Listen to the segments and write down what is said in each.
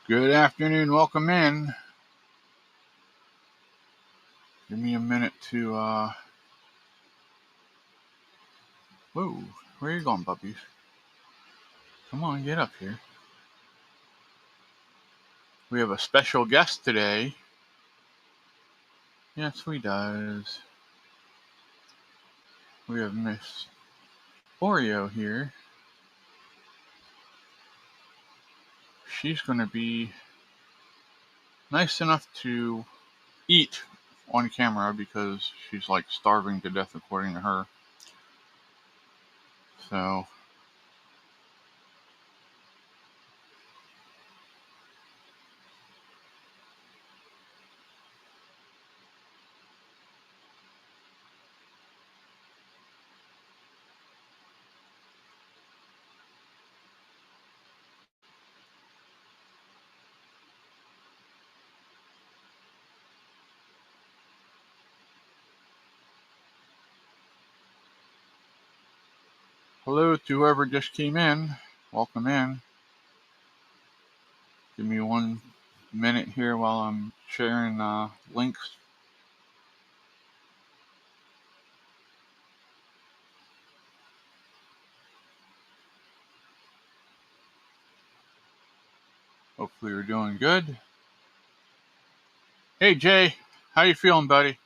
Good afternoon, welcome in. Give me a minute to, whoa, where are you going, puppies? Come on, get up here. We have a special guest today. Yes, we does. We have Miss Oreo here. She's going to be nice enough to eat on camera because she's like starving to death according to her. So, hello to whoever just came in. Welcome in. Give me 1 minute here while I'm sharing links. Hopefully you're doing good. Hey Jay, how you feeling, buddy?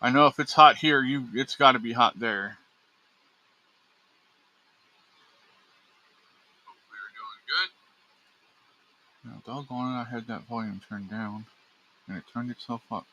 I know if it's hot here, it's got to be hot there. Hopefully you're doing good. Now, doggone it, I had that volume turned down, and it turned itself up.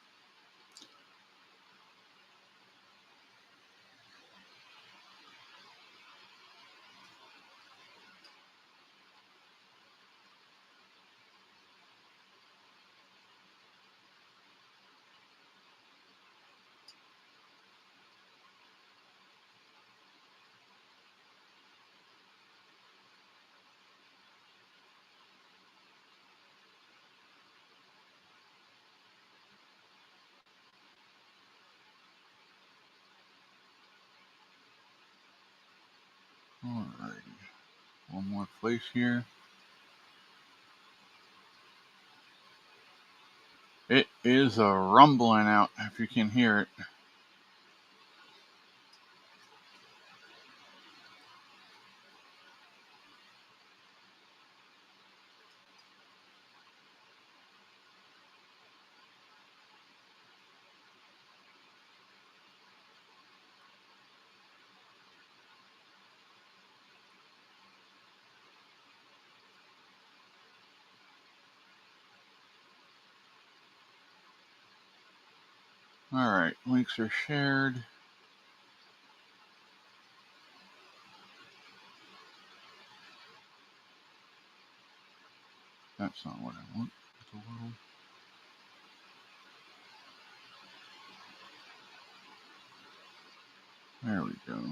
Alrighty, one more place here. It is a rumbling out, if you can hear it. Alright, links are shared. That's not what I want. It's a little... There we go.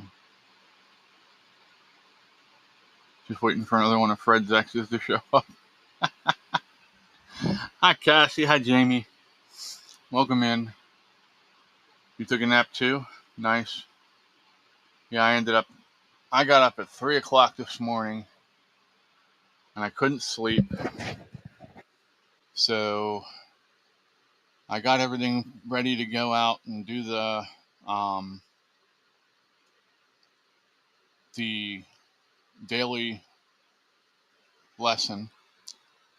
Just waiting for another one of Fred's exes to show up. Hi Cassie, hi Jamie. Welcome in. You took a nap too? Nice. Yeah, I got up at 3 o'clock this morning and I couldn't sleep. So I got everything ready to go out and do the daily lesson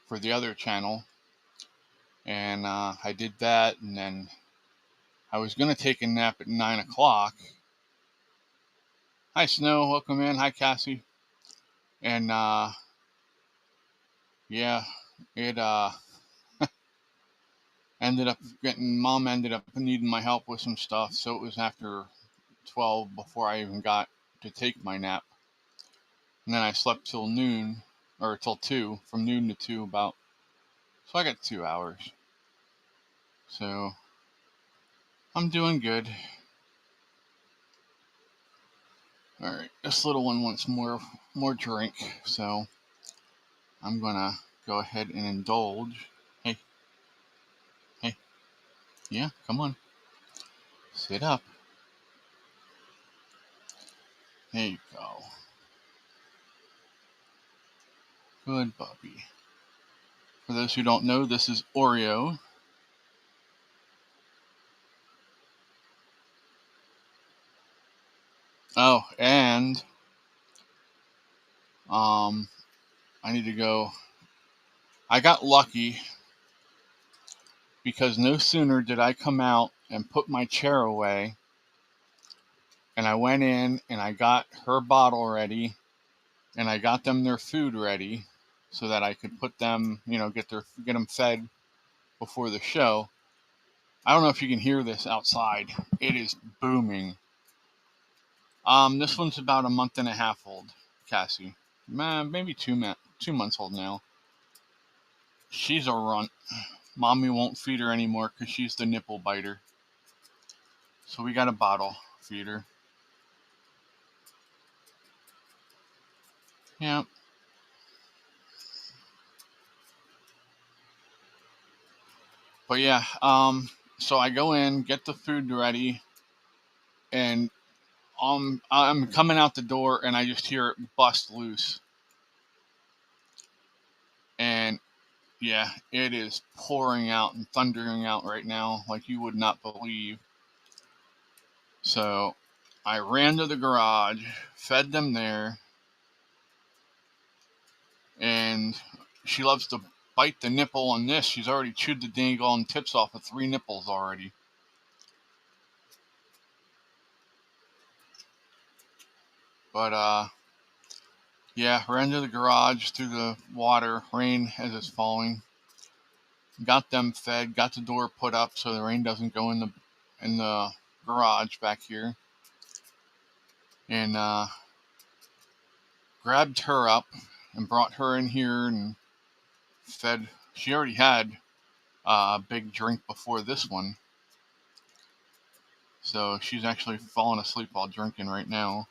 for the other channel. And I did that, and then I was going to take a nap at 9 o'clock. Hi, Snow. Welcome in. Hi, Cassie. And yeah, it Mom ended up needing my help with some stuff. So it was after 12 before I even got to take my nap. And then I slept till noon, or till 2, from noon to 2 about. So I got 2 hours. So I'm doing good. All right, this little one wants more drink, so I'm gonna go ahead and indulge. Hey, yeah, come on, sit up. There you go. Good puppy. For those who don't know, this is Oreo. Oh, and I need to go. I got lucky because no sooner did I come out and put my chair away, and I went in and I got her bottle ready, and I got them their food ready so that I could put them, get them fed before the show. I don't know if you can hear this outside. It is booming. This one's about a month and a half old, Cassie. Maybe 2 months old now. She's a runt. Mommy won't feed her anymore because she's the nipple biter. So we got a bottle feeder. Yeah. But yeah, so I go in, get the food ready, and I'm coming out the door and I just hear it bust loose. And yeah, it is pouring out and thundering out right now like you would not believe. So I ran to the garage, fed them there, and she loves to bite the nipple on this. She's already chewed the dang tips off of 3 nipples already. But yeah, ran to the garage through the water, rain as it's falling. Got them fed, got the door put up so the rain doesn't go in the garage back here. And grabbed her up and brought her in here and fed. She already had a big drink before this one. So she's actually falling asleep while drinking right now.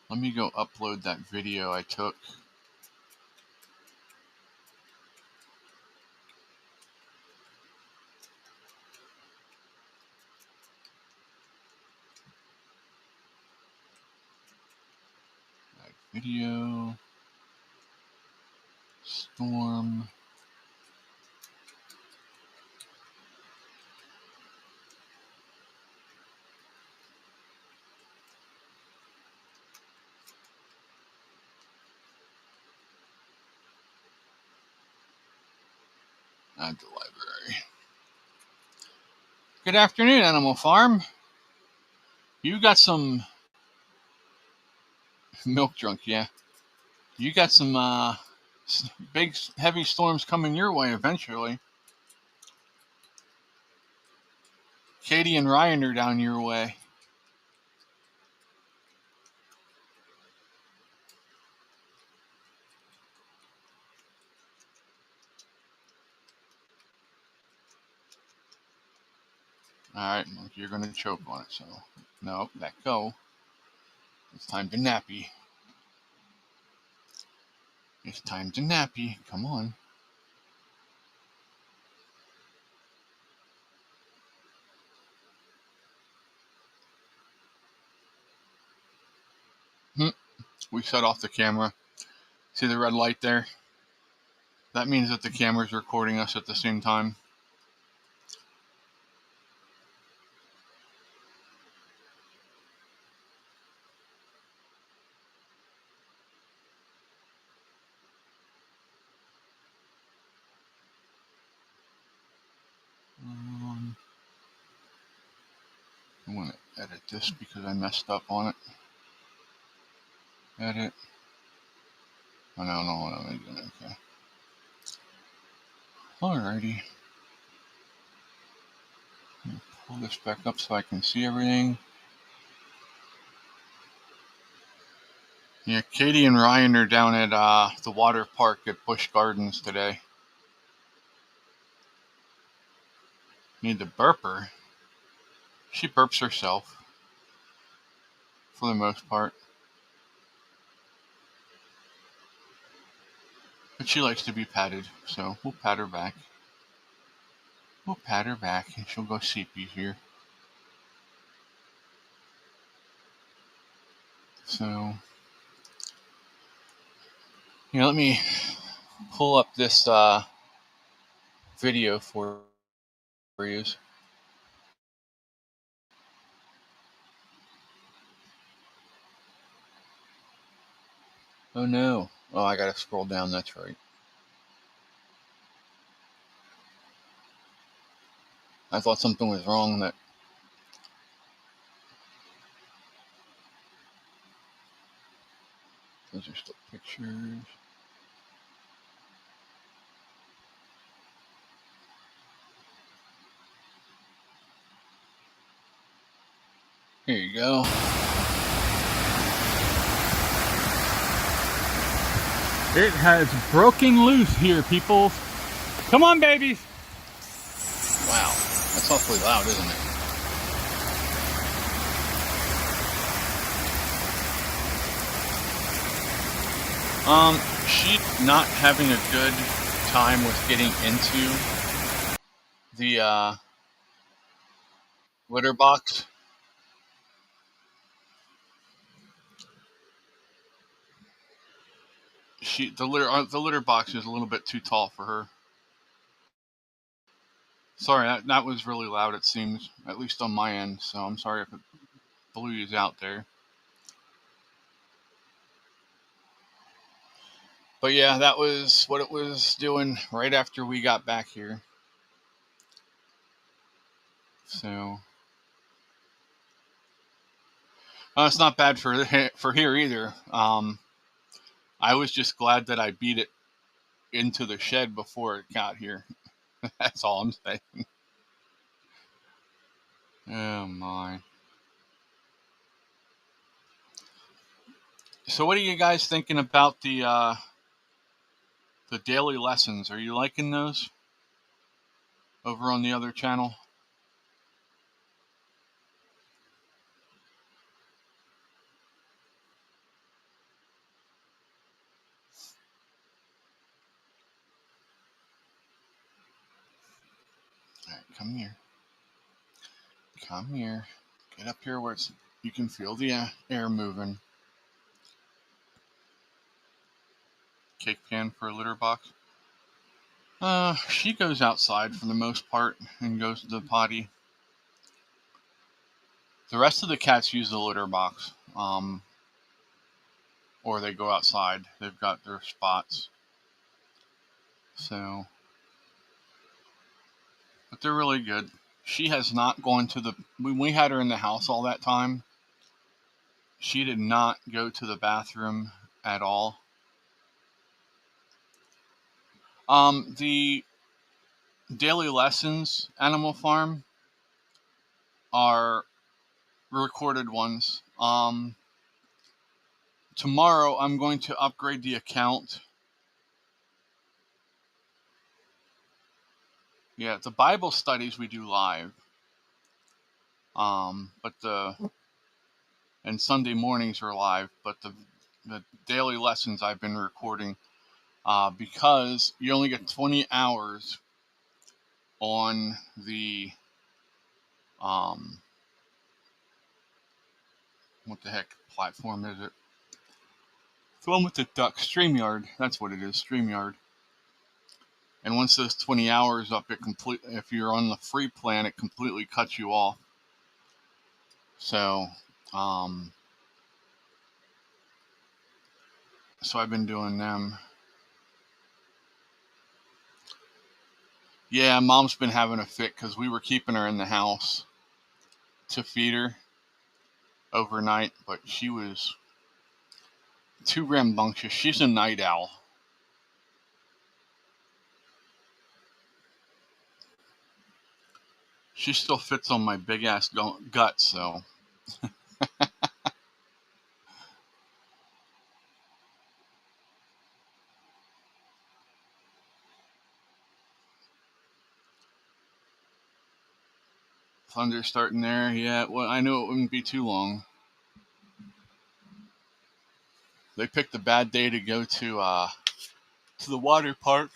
Let me go upload that video I took. That video. Storm. Add to library. Good afternoon, Animal Farm. You got some milk drunk, yeah. You got some big, heavy storms coming your way eventually. Katie and Ryan are down your way. Alright, you're going to choke on it, so no, let go. It's time to nappy. It's time to nappy. Come on. We shut off the camera. See the red light there? That means that the camera's recording us at the same time. I want to edit this because I messed up on it. Edit. Oh, no. Okay. Alrighty. Pull this back up so I can see everything. Yeah, Katie and Ryan are down at the water park at Busch Gardens today. Need the burper. She burps herself, for the most part. But she likes to be patted, so we'll pat her back. We'll pat her back, and she'll go sleepy here. So, Let me pull up this video for you. Oh no. Oh, I gotta scroll down, that's right. I thought something was wrong. Those are still pictures. Here you go. It has broken loose here, people. Come on, babies. Wow, that's awfully loud, isn't it? She's not having a good time with getting into the litter box. The litter box is a little bit too tall for her. Sorry, that was really loud, it seems, at least on my end, so I'm sorry if it blew you out there. But yeah, that was what it was doing right after we got back here. So it's not bad for here either. I was just glad that I beat it into the shed before it got here. That's all I'm saying. Oh my. So what are you guys thinking about the daily lessons? Are you liking those over on the other channel? All right, come here. Come here. Get up here where you can feel the air moving. Cake pan for a litter box. She goes outside for the most part and goes to the potty. The rest of the cats use the litter box, or they go outside. They've got their spots. So, but they're really good. She has not gone to when we had her in the house all that time, she did not go to the bathroom at all. The daily lessons, Animal Farm, are recorded ones. Tomorrow I'm going to upgrade the account. Yeah, the Bible studies we do live. And Sunday mornings are live, but the daily lessons I've been recording because you only get 20 hours on the what the heck platform is it? The one with the duck, StreamYard. That's what it is, StreamYard. And once those 20 hours up, if you're on the free plan, it completely cuts you off. So, so I've been doing them. Yeah, Mom's been having a fit because we were keeping her in the house to feed her overnight, but she was too rambunctious. She's a night owl. She still fits on my big ass gut, so. Thunder starting there. Yeah, well, I knew it wouldn't be too long. They picked a bad day to go to the water park.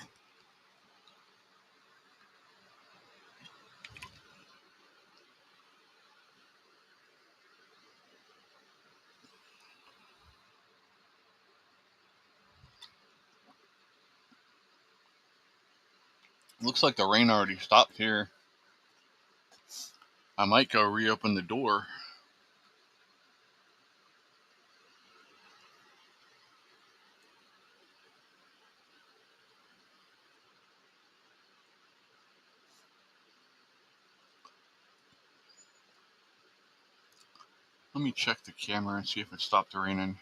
Looks like the rain already stopped here. I might go reopen the door. Let me check the camera and see if it stopped raining.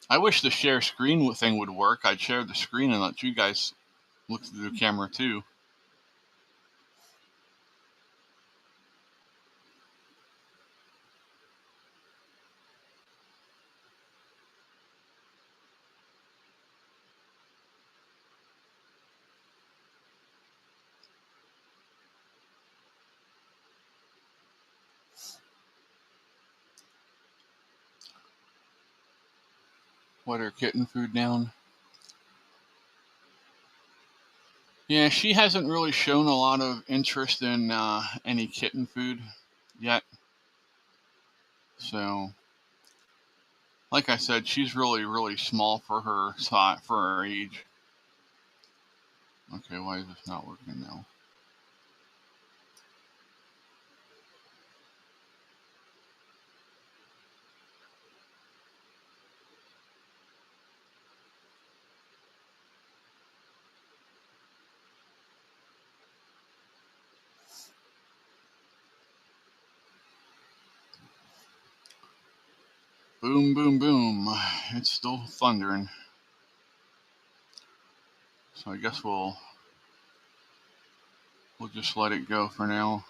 I wish the share screen thing would work. I'd share the screen and let you guys look through the camera too. Let her kitten food down. Yeah, she hasn't really shown a lot of interest in any kitten food yet. So, like I said, she's really, really small for her age. Okay, why is this not working now? Boom, boom, boom. It's still thundering. So I guess we'll just let it go for now.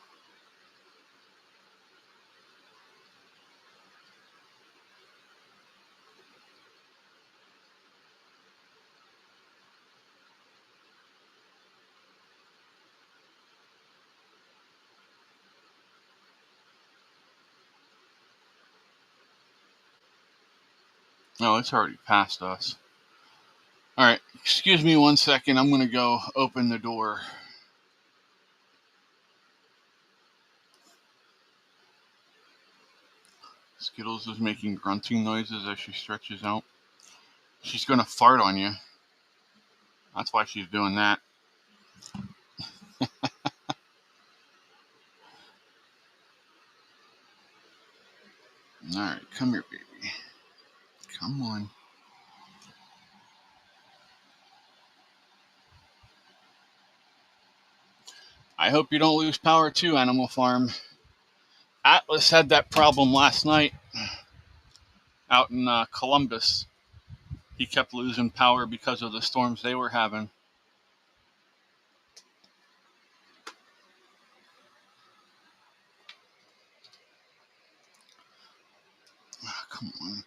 Oh, it's already past us. All right, excuse me 1 second. I'm going to go open the door. Skittles is making grunting noises as she stretches out. She's going to fart on you. That's why she's doing that. All right, come here, baby. Come on. I hope you don't lose power too, Animal Farm. Atlas had that problem last night out in Columbus. He kept losing power because of the storms they were having. Oh, come on.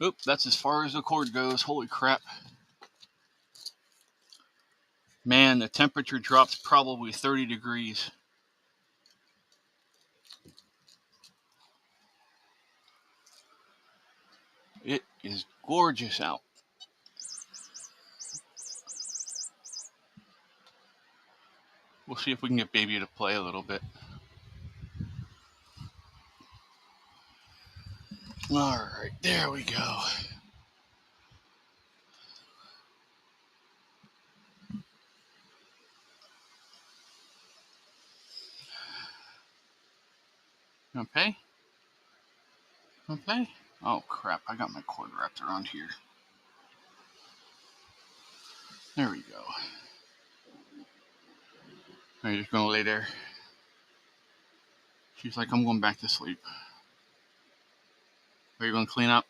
Oop, that's as far as the cord goes. Holy crap. Man, the temperature dropped probably 30 degrees. It is gorgeous out. We'll see if we can get baby to play a little bit. All right, there we go. Okay. Okay. Oh crap, I got my cord wrapped around here. There we go. Are you just gonna lay there? She's like, I'm going back to sleep. Are you gonna clean up?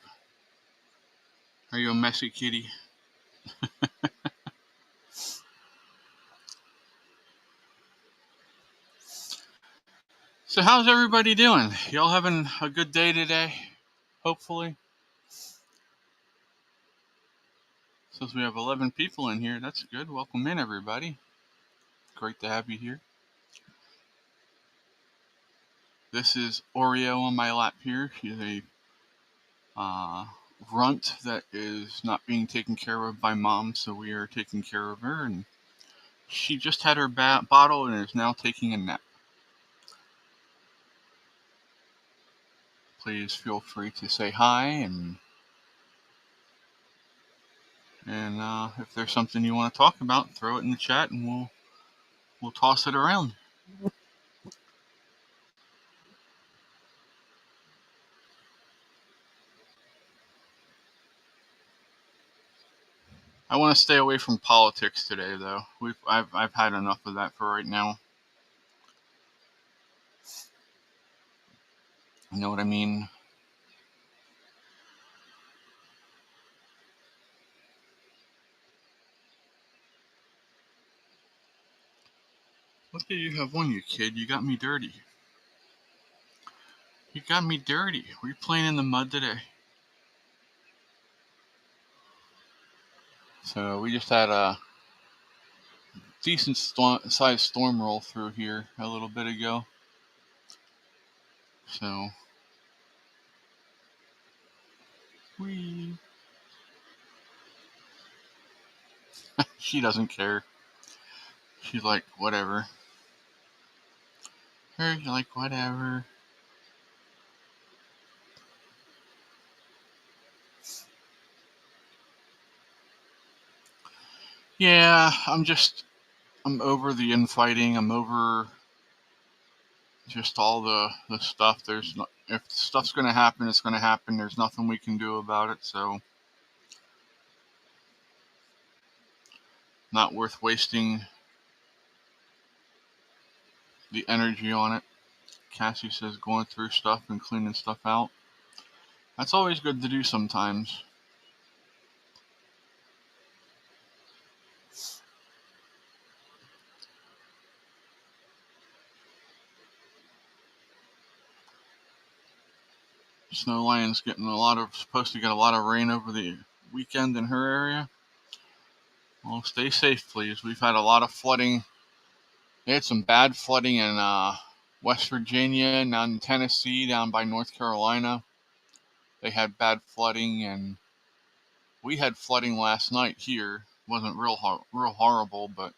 Are you a messy kitty? So how's everybody doing? Y'all having a good day today? Hopefully. Since we have 11 people in here, that's good. Welcome in, everybody. Great to have you here. This is Oreo on my lap here. She's a runt that is not being taken care of by mom, so we are taking care of her, and She just had her bottle and is now taking a nap. Please feel free to say hi, and if there's something you want to talk about, throw it in the chat and we'll toss it around. I want to stay away from politics today, though. I've had enough of that for right now. You know what I mean? What do you have on you, kid? You got me dirty. You got me dirty. Were you playing in the mud today? So we just had a decent sized storm roll through here a little bit ago. So she doesn't care. She's like, whatever. She's like, whatever. Yeah, I'm over the infighting. I'm over just all the stuff. If stuff's going to happen, it's going to happen. There's nothing we can do about it. So not worth wasting the energy on it. Cassie says going through stuff and cleaning stuff out. That's always good to do sometimes. Snow Lion's supposed to get a lot of rain over the weekend in her area. Well, stay safe, please. We've had a lot of flooding. They had some bad flooding in West Virginia, down in Tennessee, down by North Carolina. They had bad flooding, and we had flooding last night here. It wasn't real horrible, but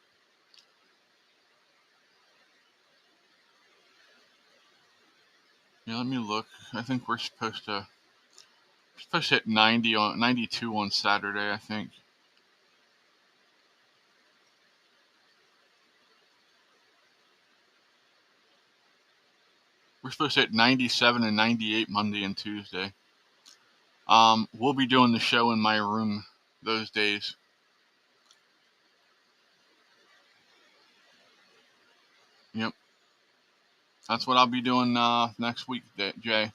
yeah, let me look. I think we're supposed to hit 92 on Saturday, I think. We're supposed to hit 97 and 98 Monday and Tuesday. We'll be doing the show in my room those days. Yep. That's what I'll be doing next week, Jay.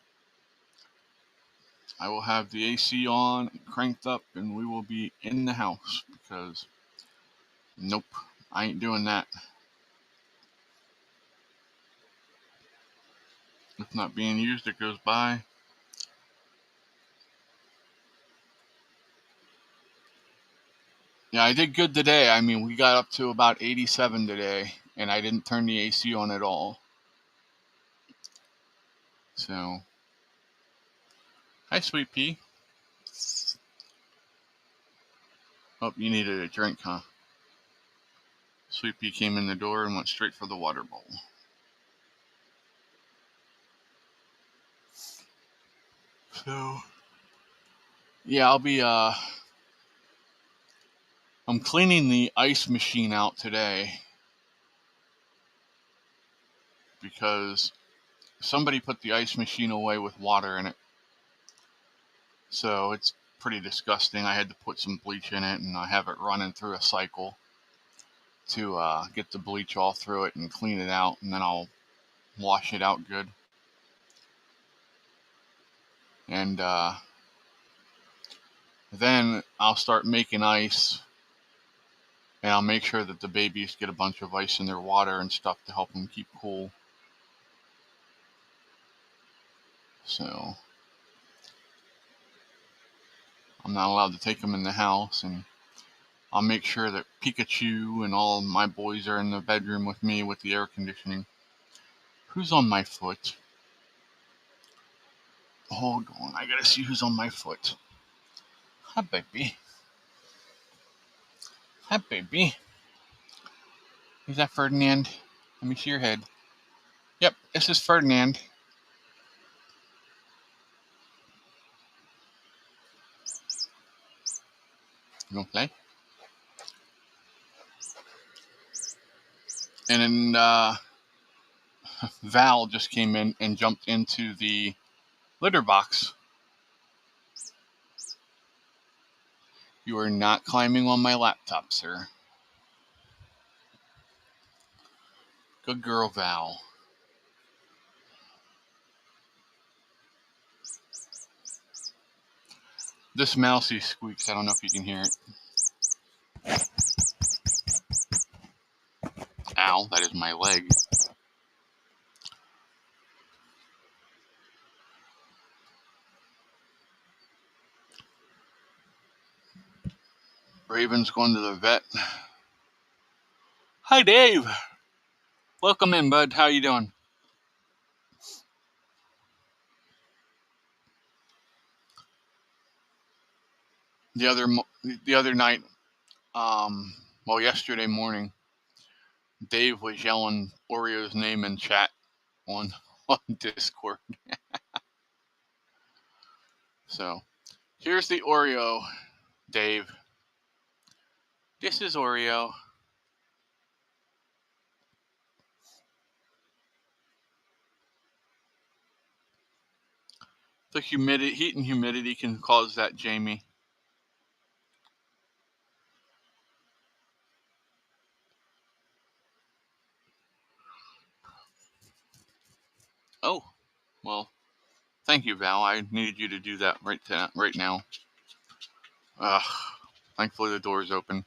I will have the AC on, cranked up, and we will be in the house because, nope, I ain't doing that. If not being used, it goes by. Yeah, I did good today. I mean, we got up to about 87 today, and I didn't turn the AC on at all. So, hi, Sweet Pea. Oh, you needed a drink, huh? Sweet Pea came in the door and went straight for the water bowl. So, yeah, I'll be, I'm cleaning the ice machine out today because somebody put the ice machine away with water in it. So it's pretty disgusting. I had to put some bleach in it, and I have it running through a cycle to get the bleach all through it and clean it out, and then I'll wash it out good. And then I'll start making ice, and I'll make sure that the babies get a bunch of ice in their water and stuff to help them keep cool. So I'm not allowed to take them in the house, and I'll make sure that Pikachu and all my boys are in the bedroom with me with the air conditioning. Who's on my foot? Hold on, I gotta see who's on my foot. Hi, baby. Hi, baby. Is that Ferdinand? Let me see your head. Yep, this is Ferdinand. You want to play? And then Val just came in and jumped into the litter box. You are not climbing on my laptop, sir. Good girl, Val. This mousey squeaks. I don't know if you can hear it. Ow, that is my leg. Raven's going to the vet. Hi, Dave. Welcome in, bud. How you doing? The other night, yesterday morning, Dave was yelling Oreo's name in chat on Discord. So, here's the Oreo, Dave. This is Oreo. The heat and humidity can cause that, Jamie. Oh, well, thank you, Val. I needed you to do that right now. Thankfully the door is open.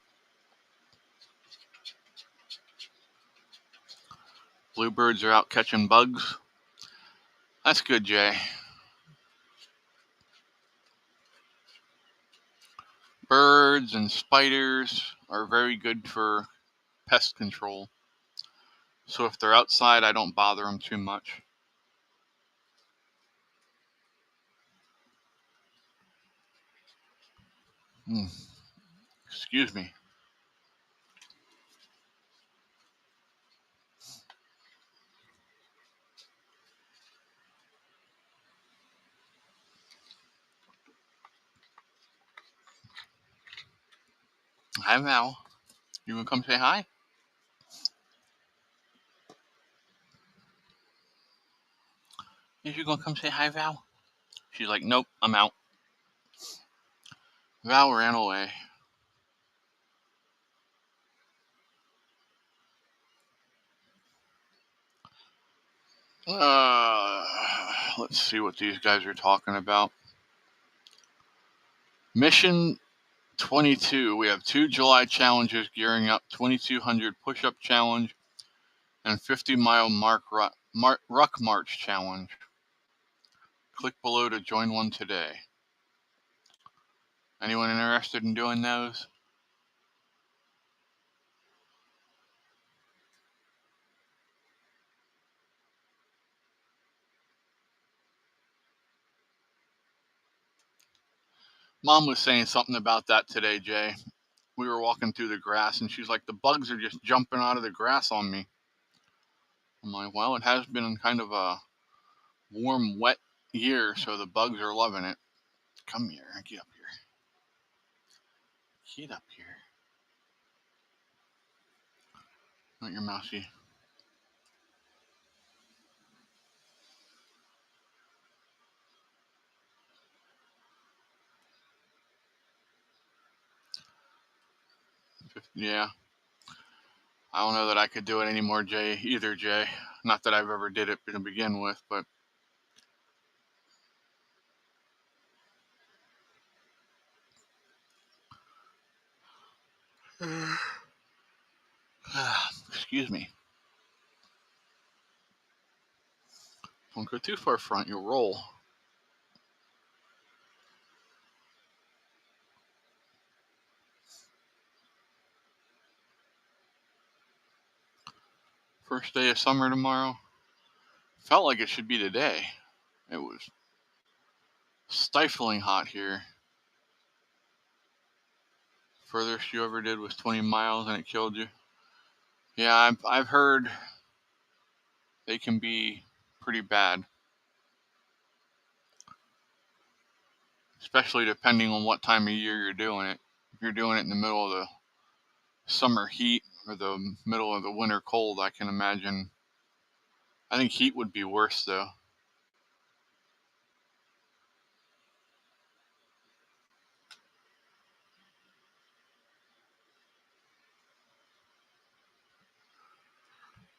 Bluebirds are out catching bugs. That's good, Jay. Birds and spiders are very good for pest control. So if they're outside, I don't bother them too much. Excuse me. Hi, Val. You want to come say hi? Is you going to come say hi, Val? She's like, nope, I'm out. Val ran away. Let's see what these guys are talking about. Mission 22. We have 2 July challenges gearing up: 2200 push-up challenge and 50-mile ruck march challenge. Click below to join one today. Anyone interested in doing those? Mom was saying something about that today, Jay. We were walking through the grass, and she's like, the bugs are just jumping out of the grass on me. I'm like, well, it has been kind of a warm, wet year, so the bugs are loving it. Come here. Get up here. Get up here. Not your mousey. Yeah. I don't know that I could do it anymore, Jay. Not that I've ever did it to begin with, but excuse me. Don't go too far front, you'll roll. First day of summer tomorrow. Felt like it should be today. It was stifling hot here. Furthest you ever did was 20 miles and it killed you. Yeah, I've heard they can be pretty bad, especially depending on what time of year you're doing it. If you're doing it in the middle of the summer heat or the middle of the winter cold, I can imagine. I think heat would be worse though.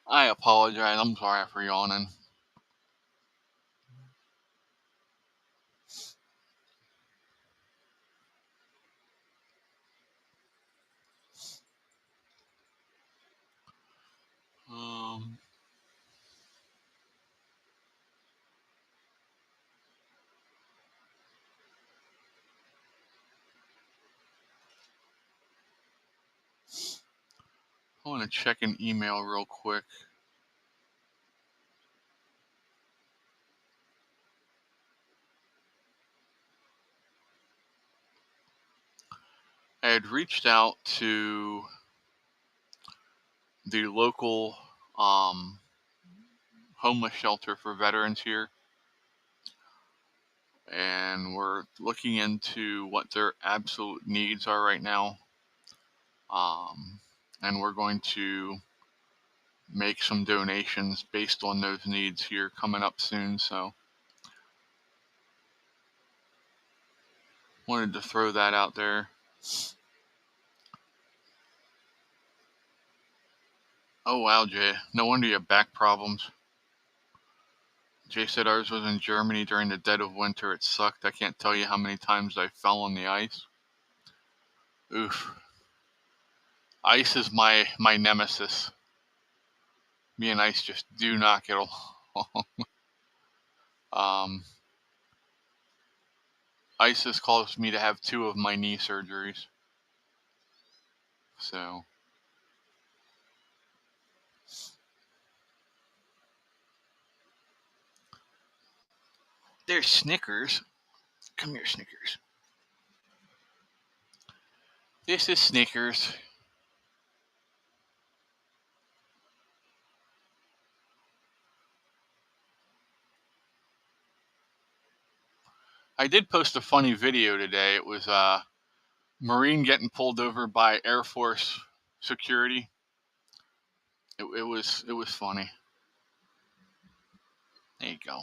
I apologize. I'm sorry for yawning. Um, I want to check an email real quick. I had reached out to the local homeless shelter for veterans here, and we're looking into what their absolute needs are right now. And we're going to make some donations based on those needs here coming up soon. So wanted to throw that out there. Oh wow, Jay. No wonder you have back problems. Jay said ours was in Germany during the dead of winter. It sucked. I can't tell you how many times I fell on the ice. Oof. Ice is my nemesis. Me and ice just do not get along. Ice has caused me to have 2 of my knee surgeries. So there's Snickers. Come here, Snickers. This is Snickers. I did post a funny video today. It was a Marine getting pulled over by Air Force security. It was funny. There you go.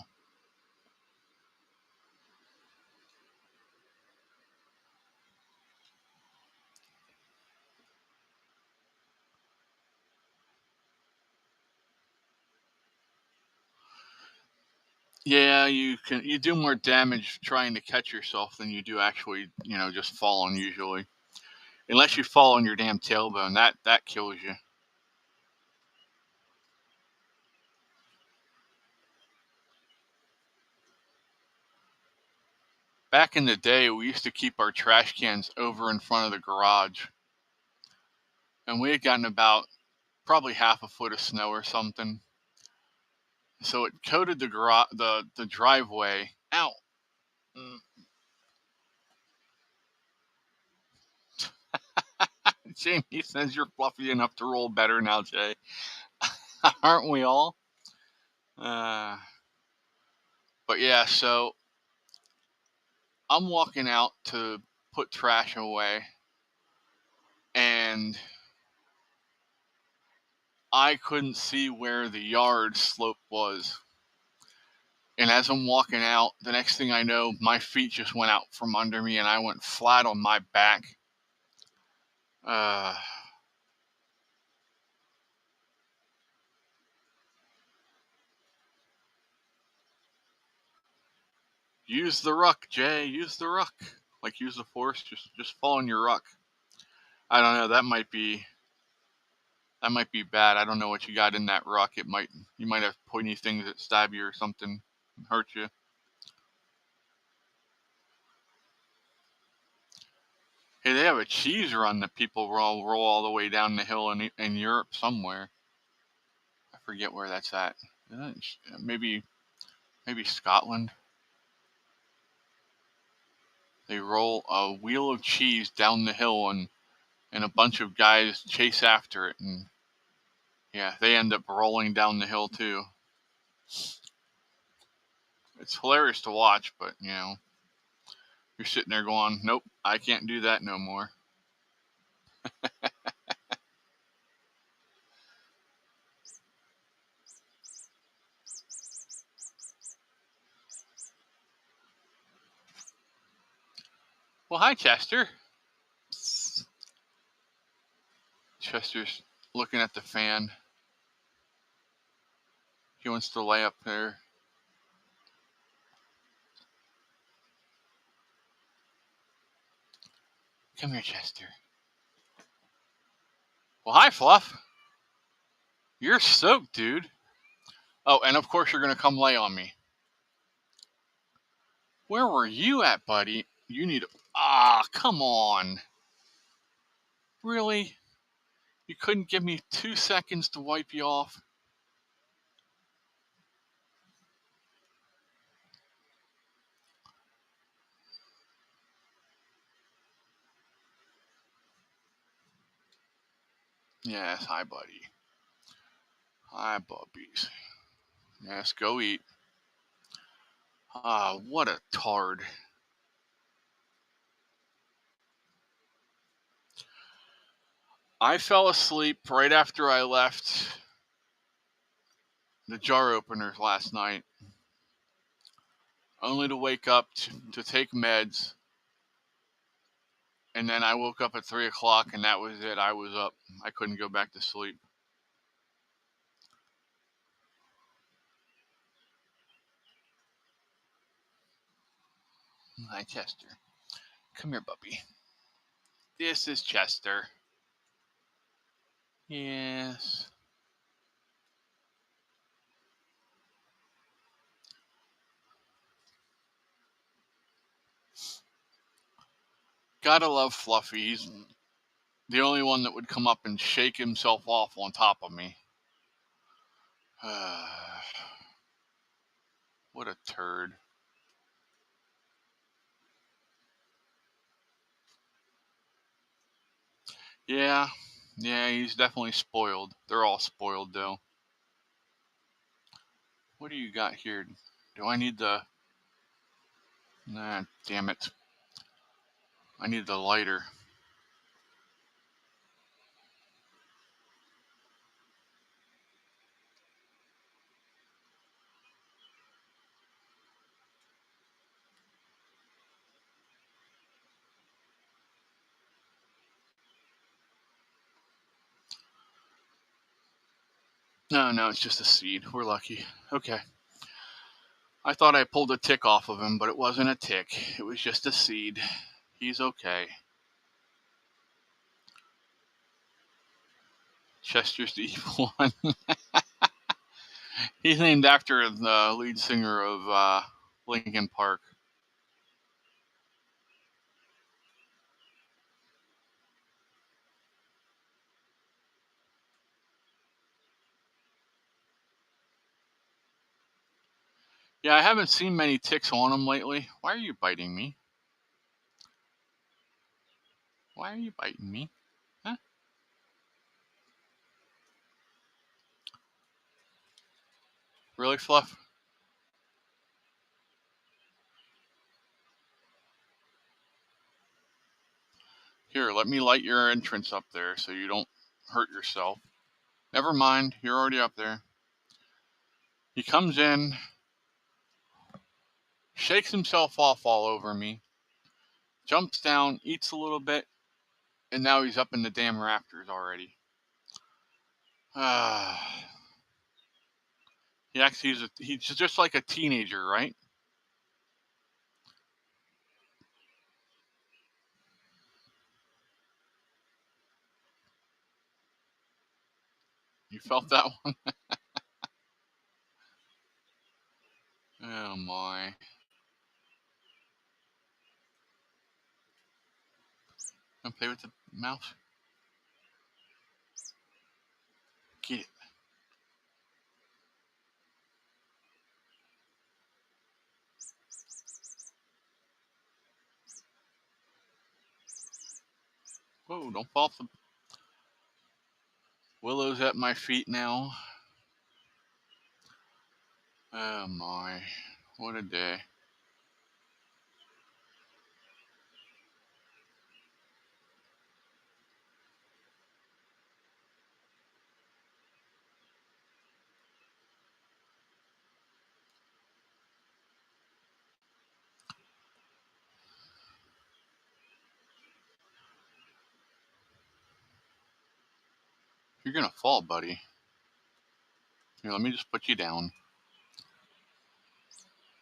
Yeah, you do more damage trying to catch yourself than you do actually, just falling usually. Unless you fall on your damn tailbone, that kills you. Back in the day, we used to keep our trash cans over in front of the garage, and we had gotten about probably half a foot of snow or something. So it coated the driveway. Ow. Jamie says you're fluffy enough to roll better now, Jay. Aren't we all? Uh, but yeah, so I'm walking out to put trash away, and I couldn't see where the yard slope was. And as I'm walking out, the next thing I know, my feet just went out from under me and I went flat on my back. Use the ruck, Jay. Use the ruck. Like use the force. Just fall on your ruck. I don't know. That might be bad. I don't know what you got in that ruck. You might have pointy things that stab you or something, and hurt you. Hey, they have a cheese run that people roll all the way down the hill in Europe somewhere. I forget where that's at. Maybe Scotland. They roll a wheel of cheese down the hill and a bunch of guys chase after it, and Yeah, they end up rolling down the hill too. It's hilarious to watch, but you know, you're sitting there going, nope, I can't do that no more. Well, hi, Chester. Chester's looking at the fan. He wants to lay up there. Come here, Chester. Well, hi, Fluff. You're soaked, dude. Oh, and of course you're going to come lay on me. Where were you at, buddy? You need... come on. Really? You couldn't give me 2 seconds to wipe you off? Yes, hi, buddy. Hi, bubbies. Yes, go eat. What a tard. I fell asleep right after I left the jar openers last night, only to wake up to take meds, and then I woke up at 3 o'clock, and that was it. I was up. I couldn't go back to sleep. Hi, Chester. Come here, puppy. This is Chester. Yes. Gotta love Fluffy. He's the only one that would come up and shake himself off on top of me. What a turd. Yeah, he's definitely spoiled. They're all spoiled, though. What do you got here? Do I need the... Nah, damn it. I need the lighter. No, it's just a seed. We're lucky. Okay. I thought I pulled a tick off of him, but it wasn't a tick. It was just a seed. He's okay. Chester's the evil one. He's named after the lead singer of Linkin Park. Yeah, I haven't seen many ticks on him lately. Why are you biting me? Why are you biting me? Huh? Really, Fluff? Here, let me light your entrance up there so you don't hurt yourself. Never mind, you're already up there. He comes in, shakes himself off all over me, jumps down, eats a little bit, and now he's up in the damn rafters already. He's just like a teenager, right? You felt that one? Oh my. Don't play with the mouse. Get it. Whoa, don't fall off the... Willow's at my feet now. Oh my, what a day. You're gonna fall, buddy. Here, let me just put you down.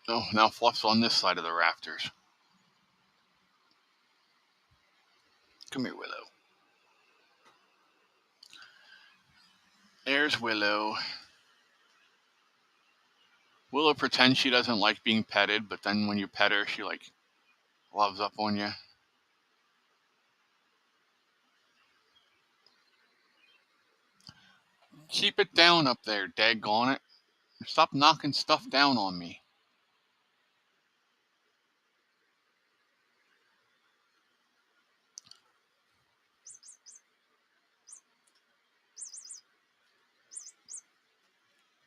Oh, now Fluff's on this side of the rafters. Come here, Willow. There's Willow. Willow pretends she doesn't like being petted, but then when you pet her, she like loves up on you. Keep it down up there, daggone it. Stop knocking stuff down on me.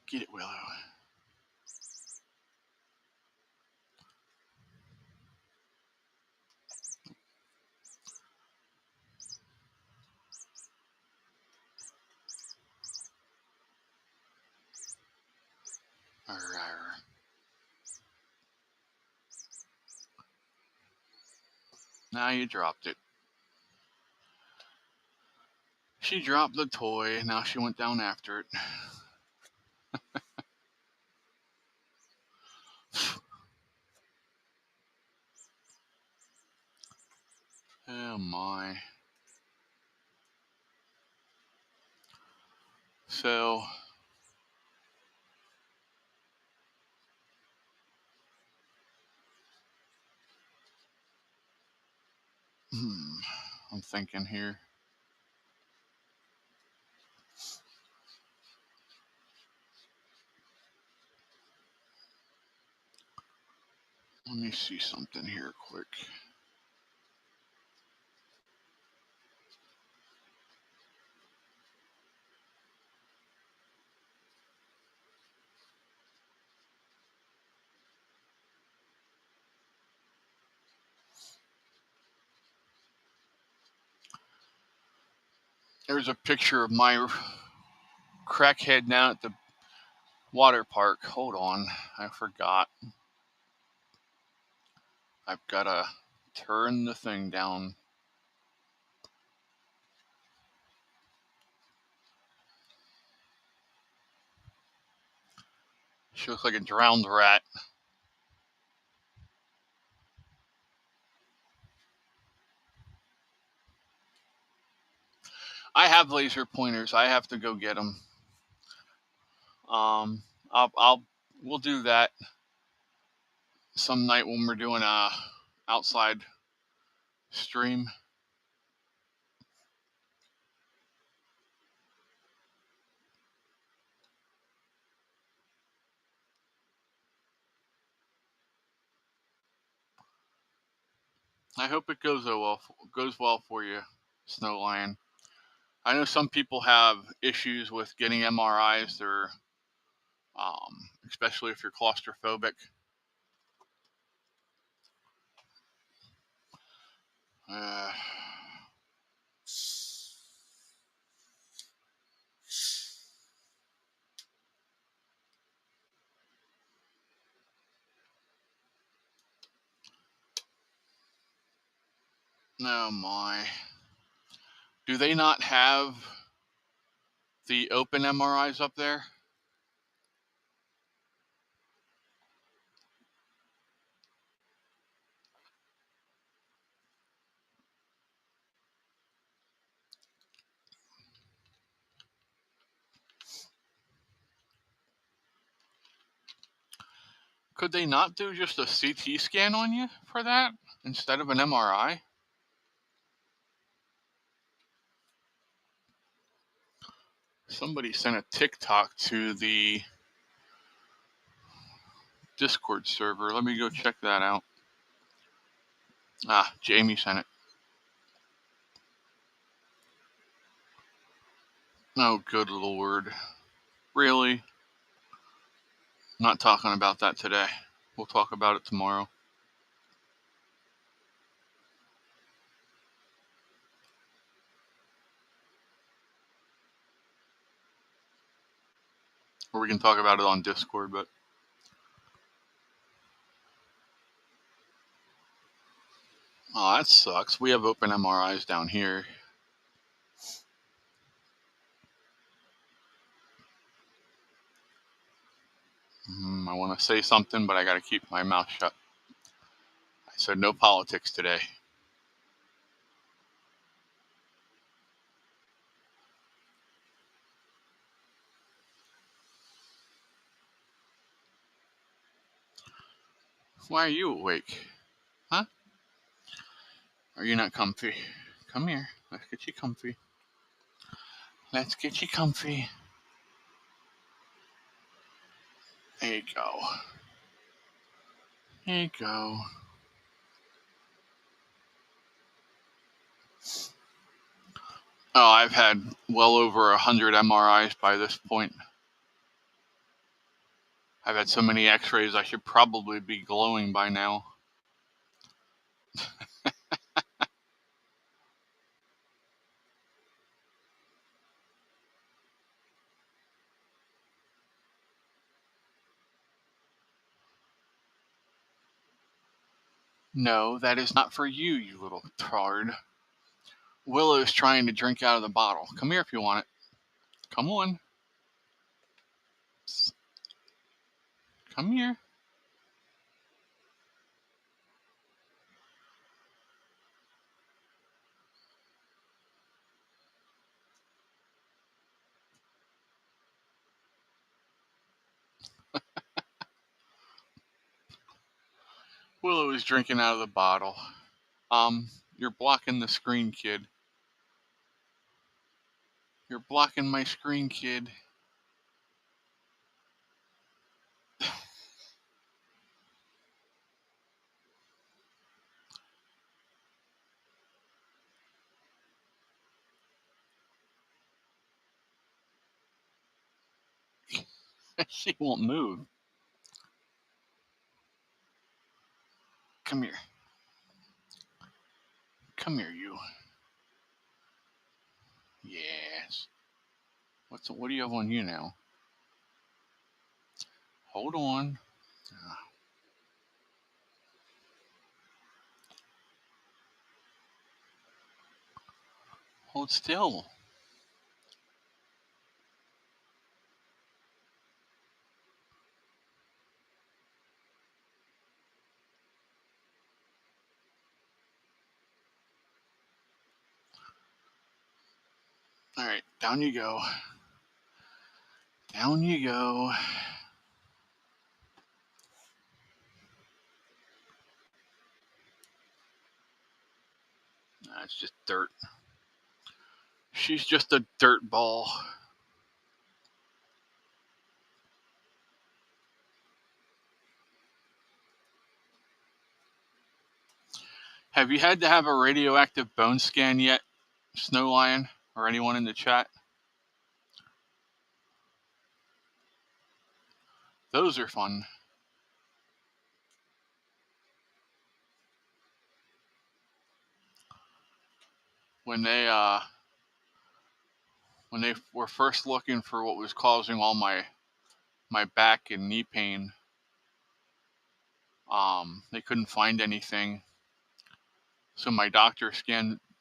Get it, Willow. Arr. Now you dropped it. She dropped the toy. Now she went down after it. Oh my. So, I'm thinking here. Let me see something here quick. There's a picture of my crackhead down at the water park. Hold on, I forgot. I've got to turn the thing down. She looks like a drowned rat. I have laser pointers. I have to go get them. We'll do that some night when we're doing a outside stream. I hope it goes well for you, Snow Lion. I know some people have issues with getting MRIs. They're especially if you're claustrophobic. Oh my. Do they not have the open MRIs up there? Could they not do just a CT scan on you for that instead of an MRI? Somebody sent a TikTok to the Discord server. Let me go check that out. Jamie sent it. Oh, good Lord. Really? Not talking about that today. We'll talk about it tomorrow. Or we can talk about it on Discord, but oh, that sucks. We have open MRIs down here. I want to say something, but I got to keep my mouth shut. I said no politics today. Why are you awake? Huh? Are you not comfy? Come here. Let's get you comfy. Let's get you comfy. There you go. There you go. Oh, I've had well over 100 MRIs by this point. I've had so many x-rays I should probably be glowing by now. No, that is not for you, you little tard. Willow is trying to drink out of the bottle. Come here if you want it. Come on. Come here. Willow is drinking out of the bottle. You're blocking the screen, kid. You're blocking my screen, kid. She won't move. Come here. Come here, you. Yes. What do you have on you now? Hold on. Hold still. All right, down you go. Down you go. It's just dirt. She's just a dirt ball. Have you had to have a radioactive bone scan yet, Snow Lion, or anyone in the chat? Those are fun. When they were first looking for what was causing all my back and knee pain, they couldn't find anything. So my doctor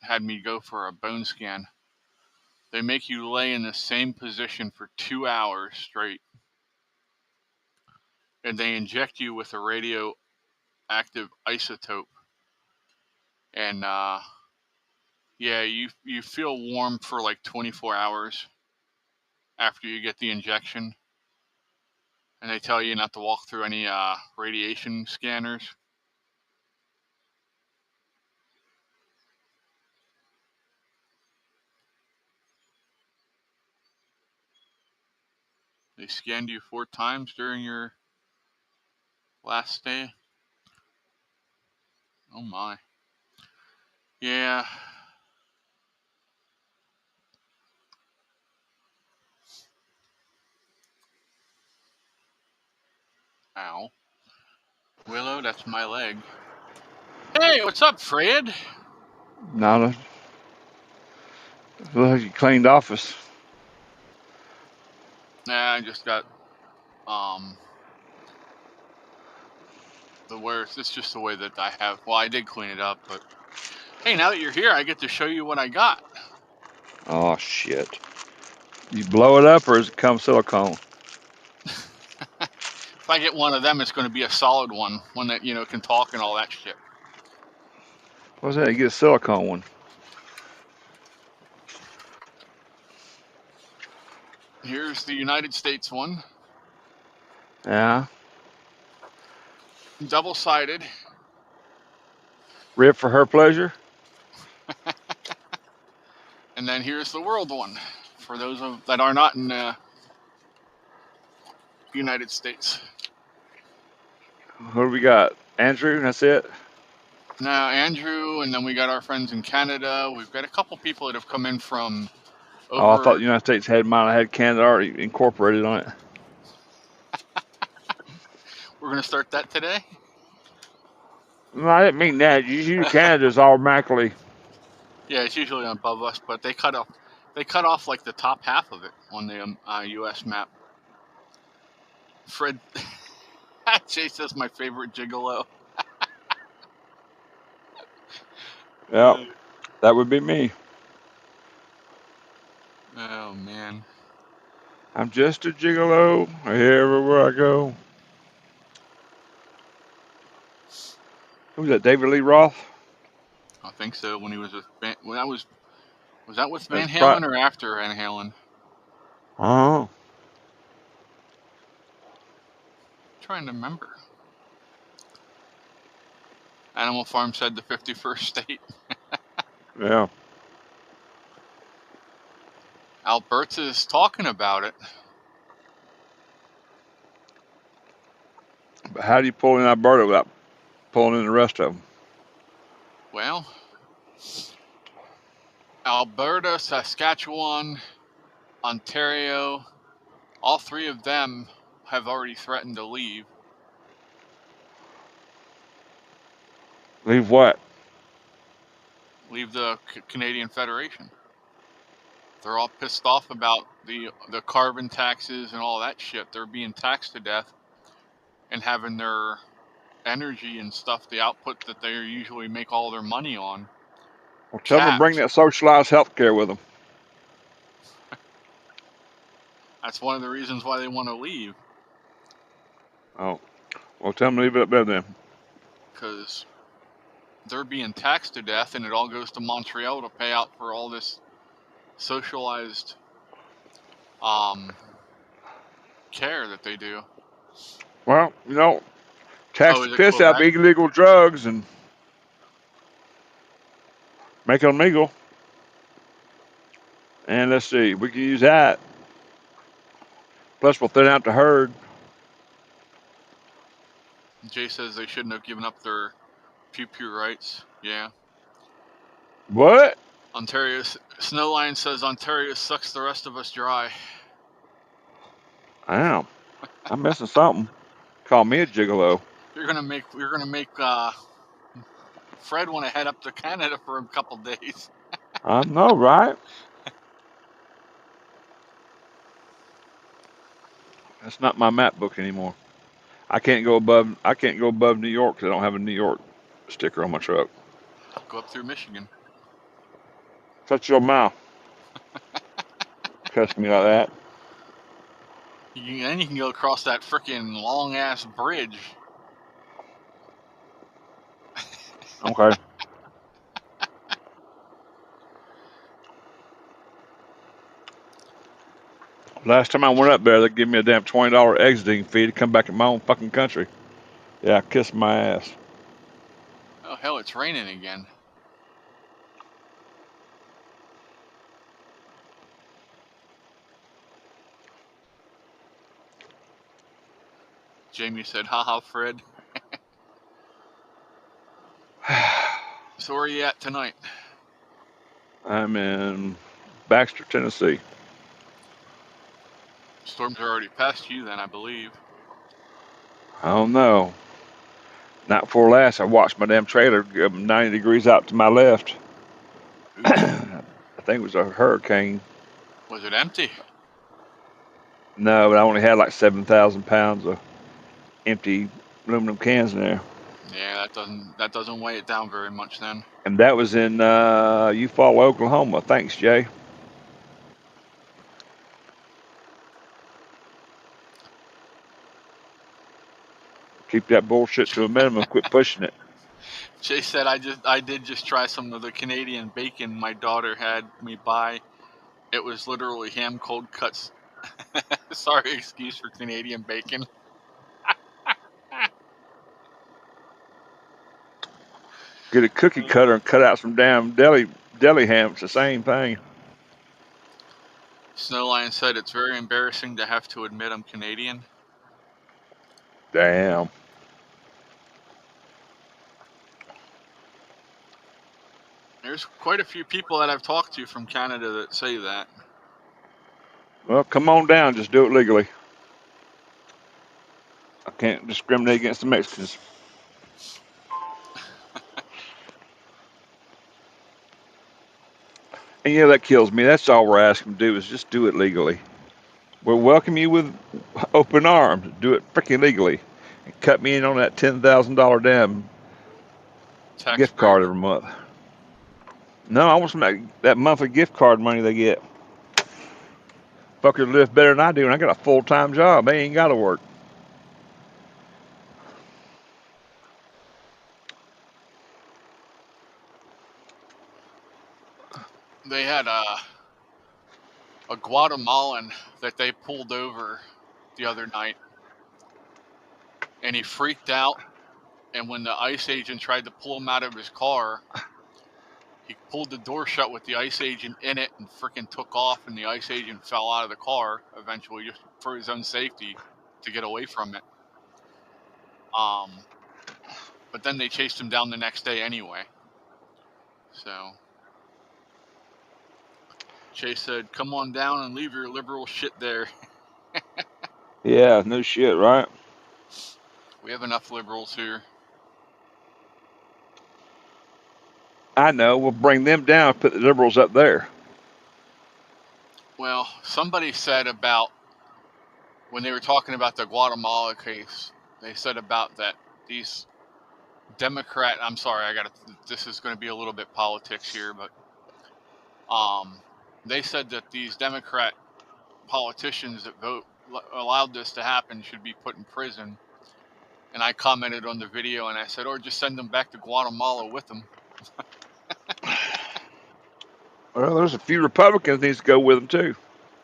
had me go for a bone scan. They make you lay in the same position for 2 hours straight, and they inject you with a radioactive isotope. And yeah, you feel warm for like 24 hours after you get the injection. And they tell you not to walk through any radiation scanners. They scanned you 4 times during your last stay. Oh my. Yeah. Ow. Willow, that's my leg. Hey, what's up, Fred? Nada. Looks like you cleaned office. Nah, I just got the worst. It's just the way that I have. Well, I did clean it up, but hey, now that you're here, I get to show you what I got. Oh shit. You blow it up or does it come silicone? If I get one of them, it's going to be a solid one that can talk and all that shit. What's that? You get a silicone one. Here's the United States one, Yeah. double-sided. Rib for her pleasure. And then here's the world one for those that are not in the United States. Who do we got? Andrew, that's it? Now, Andrew, and then we got our friends in Canada. We've got a couple people that have come in from Oh, I thought over. the United States had mine. I had Canada already incorporated on it. We're going to start that today. No, I didn't mean that. Usually Canada's automatically. Yeah, it's usually above us, but they cut off like the top half of it on the U.S. map. Fred, Chase is my favorite gigolo. Yep, that would be me. Oh man. I'm just a gigolo everywhere I go. Who's that? David Lee Roth? I think so. When he was with was that with Van That's Halen or after Van Halen? Oh. Trying to remember. Animal Farm said the 51st state. Yeah. Alberta's talking about it. But how do you pull in Alberta without pulling in the rest of them? Well, Alberta, Saskatchewan, Ontario, all three of them have already threatened to leave. Leave what? Leave the Canadian Federation. They're all pissed off about the carbon taxes and all that shit. They're being taxed to death and having their energy and stuff, the output that they usually make all their money on. Well, tell them to bring that socialized health care with them. That's one of the reasons why they want to leave. Oh, well, tell them to leave it up there then. Because they're being taxed to death, and it all goes to Montreal to pay out for all this socialized care that they do. Well, tax the piss out of illegal drugs and make them legal. And let's see, we can use that. Plus, we'll thin out the herd. Jay says they shouldn't have given up their pew-pew rights. Yeah. What? Snowline says Ontario sucks the rest of us dry. Damn. I'm missing something. Call me a gigolo. You're gonna make Fred want to head up to Canada for a couple days. I know, right? That's not my map book anymore. I can't go above New York because I don't have a New York sticker on my truck. Go up through Michigan. Shut your mouth. Cuss me like that. Then you can go across that freaking long ass bridge. Okay. Last time I went up there, they gave me a damn $20 exiting fee to come back in my own fucking country. Yeah, kiss my ass. Oh hell, it's raining again. Jamie said, haha, Fred. So where are you at tonight? I'm in Baxter, Tennessee. Storms are already past you then, I believe. I don't know. Night before last, I watched my damn trailer go 90 degrees out to my left. Oops. I think it was a hurricane. Was it empty? No, but I only had like 7,000 pounds of empty aluminum cans in there. Yeah, that doesn't weigh it down very much then. And that was in Eufaula, Oklahoma. Thanks, Jay. Keep that bullshit to a minimum. Quit pushing it. Jay said I did just try some of the Canadian bacon my daughter had me buy. It was literally ham cold cuts. Sorry, excuse for Canadian bacon. Get a cookie cutter and cut out some damn deli ham. It's the same thing. Snowline said it's very embarrassing to have to admit I'm Canadian. Damn. There's quite a few people that I've talked to from Canada that say that. Well, come on down. Just do it legally. I can't discriminate against the Mexicans. And yeah, that kills me. That's all we're asking to do is just do it legally. We'll welcome you with open arms. Do it freaking legally. And cut me in on that $10,000 damn Tax gift break. card every month. No, I want some that monthly gift card money they get. Fuckers live better than I do, and I got a full-time job. They ain't got to work. They had a Guatemalan that they pulled over the other night, and he freaked out. And when the ICE agent tried to pull him out of his car, he pulled the door shut with the ICE agent in it and freaking took off, and the ICE agent fell out of the car eventually just for his own safety to get away from it. But then they chased him down the next day anyway. So Chase said, "Come on down and leave your liberal shit there." Yeah, no shit, right? We have enough liberals here. I know. We'll bring them down, put the liberals up there. Well, somebody said about when they were talking about the Guatemala case, they said about that these Democrat. I'm sorry, this is going to be a little bit politics here, but they said that these Democrat politicians that allowed this to happen should be put in prison. And I commented on the video and I said, or just send them back to Guatemala with them. Well, there's a few Republicans needs to go with them too.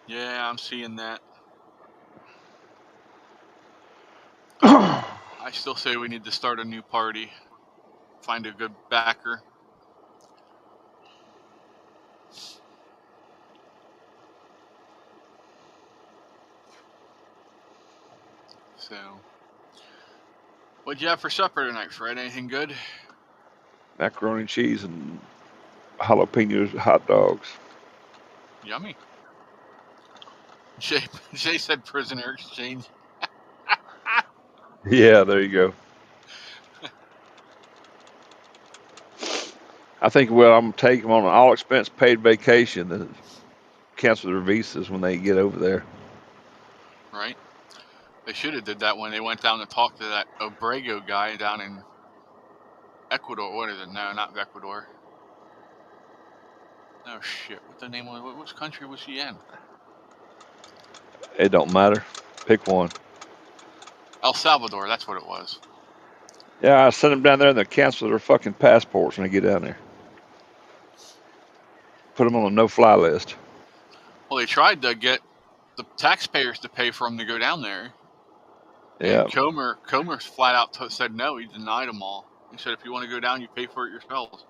Yeah, I'm seeing that. I still say we need to start a new party. Find a good backer. So, what'd you have for supper tonight, Fred? Anything good? Macaroni and cheese and jalapenos hot dogs. Yummy. Jay said prisoner exchange. Yeah, there you go. I think, well, I'm going to take them on an all expense paid vacation and cancel their visas when they get over there. Right? They should have did that when they went down to talk to that Obrego guy down in Ecuador. What is it? No, not Ecuador. Oh shit! What the name was? Which country was he in? It don't matter. Pick one. El Salvador. That's what it was. Yeah, I send them down there and they cancel their fucking passports when they get down there. Put them on a no-fly list. Well, they tried to get the taxpayers to pay for them to go down there. Yeah. And Comer flat out said no. He denied them all. He said, if you want to go down, you pay for it yourselves.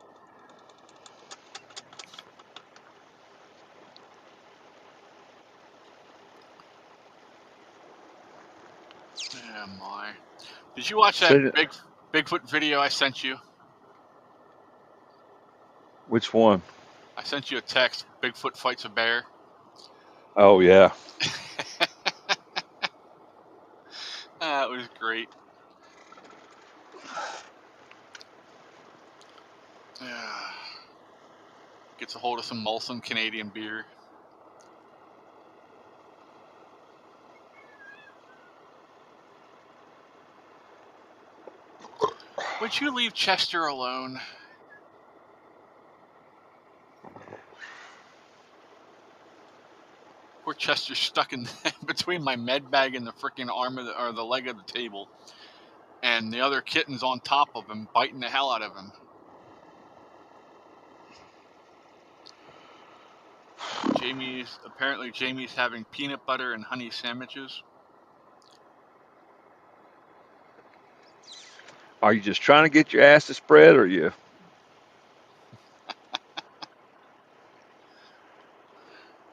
Yeah, my. Did you watch that Bigfoot video I sent you? Which one? I sent you a text. Bigfoot fights a bear. Oh, yeah. That was great. Gets a hold of some Molson Canadian beer. Would you leave Chester alone? Poor Chester's stuck in between my med bag and the freaking arm of or the leg of the table, and the other kitten's on top of him, biting the hell out of him. Apparently Jamie's having peanut butter and honey sandwiches. Are you just trying to get your ass to spread, or you?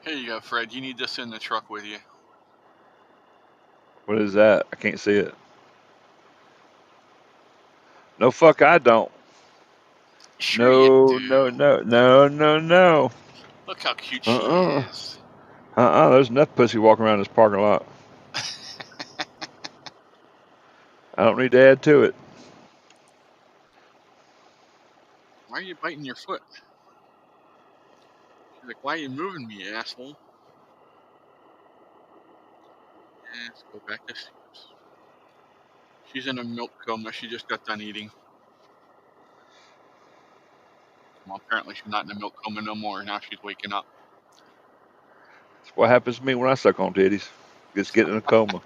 Here you go, Fred. You need this in the truck with you. What is that? I can't see it. No, fuck, I don't. Sure you do. No. Look how cute she is. There's enough pussy walking around this parking lot. I don't need to add to it. Why are you biting your foot? She's like, why are you moving me, you asshole? Let's go back to sleep. She's in a milk coma. She just got done eating. Well, apparently she's not in a milk coma no more. Now she's waking up. That's what happens to me when I suck on titties. Just get in a coma.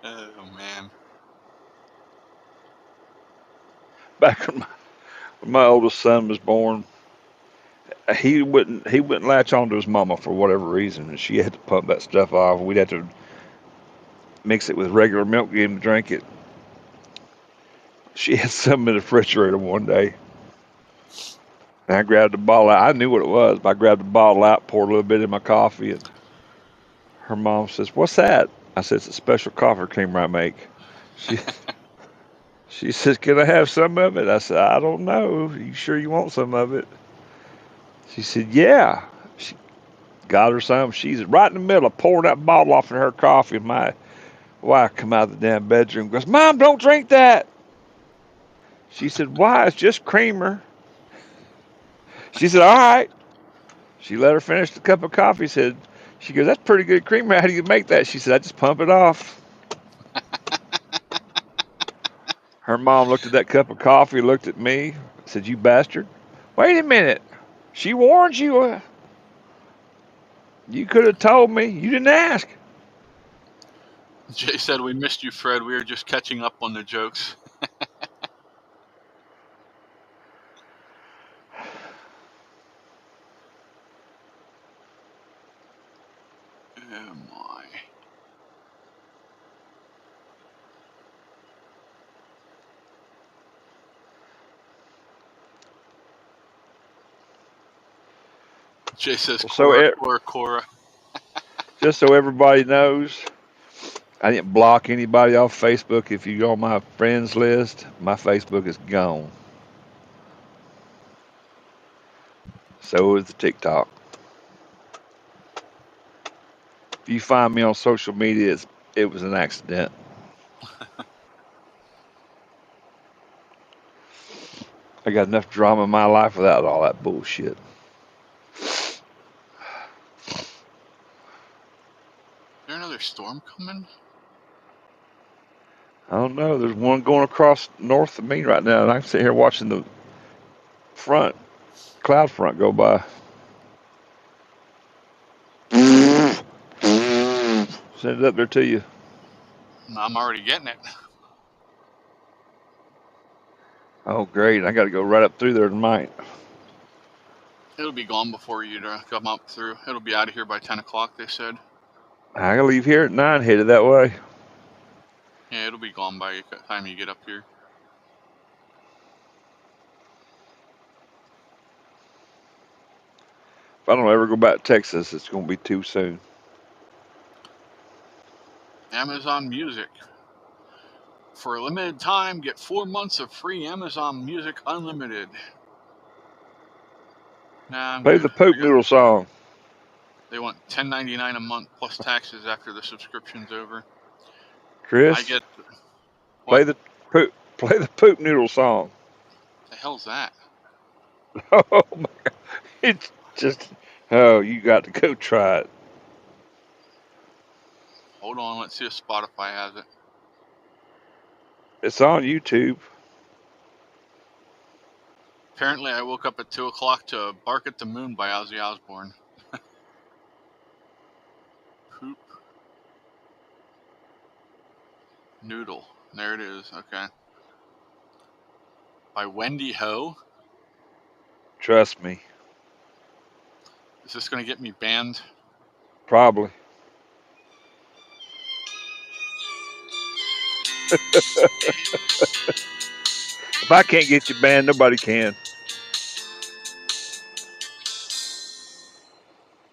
Oh, man. Back when my oldest son was born, he wouldn't latch on to his mama for whatever reason, and she had to pump that stuff off. We'd have to mix it with regular milk, get him to drink it. She had some in the refrigerator one day, and I grabbed the bottle out. I knew what it was, but I grabbed the bottle out, poured a little bit in my coffee, and her mom says, "What's that?" I said, "It's a special coffee creamer I make." She says, "Can I have some of it?" I said, "I don't know. You sure you want some of it?" She said, "Yeah." She got her some. She's right in the middle of pouring that bottle off in her coffee. My wife come out of the damn bedroom and goes, "Mom, don't drink that." She said, "Why? It's just creamer." She said, "All right." She let her finish the cup of coffee. She goes, "That's pretty good creamer. How do you make that?" She said, "I just pump it off." Her mom looked at that cup of coffee, looked at me, said, "You bastard. Wait a minute. She warned you. You could have told me. You didn't ask." Jay said, we missed you, Fred. We were just catching up on the jokes. Oh, my. Jay says, Cora. Just so everybody knows, I didn't block anybody off Facebook. If you go on my friends list, my Facebook is gone. So is the TikTok. If you find me on social media, it was an accident. I got enough drama in my life without all that bullshit. Is there another storm coming? I don't know. There's one going across north of me right now, and I'm sitting here watching the cloud front go by. Send it up there to you. I'm already getting it. Oh, great. I got to go right up through there tonight. It'll be gone before you come up through. It'll be out of here by 10 o'clock, they said. I got to leave here at 9, headed that way. Yeah, it'll be gone by the time you get up here. If I don't ever go back to Texas, it's going to be too soon. Amazon Music. For a limited time, get 4 months of free Amazon Music Unlimited. Nah, I'm Play good. the Pope Noodle song. They want $10.99 a month plus taxes after the subscription's over. Chris, I get play what? Play the poop noodle song. The hell's that? Oh my God. It's just, oh, you got to go try it. Hold on, let's see if Spotify has it. It's on YouTube. Apparently, I woke up at 2 o'clock to Bark at the Moon by Ozzy Osbourne. Poop Noodle. There it is. Okay. By Wendy Ho. Trust me. Is this going to get me banned? Probably. If I can't get you banned, nobody can.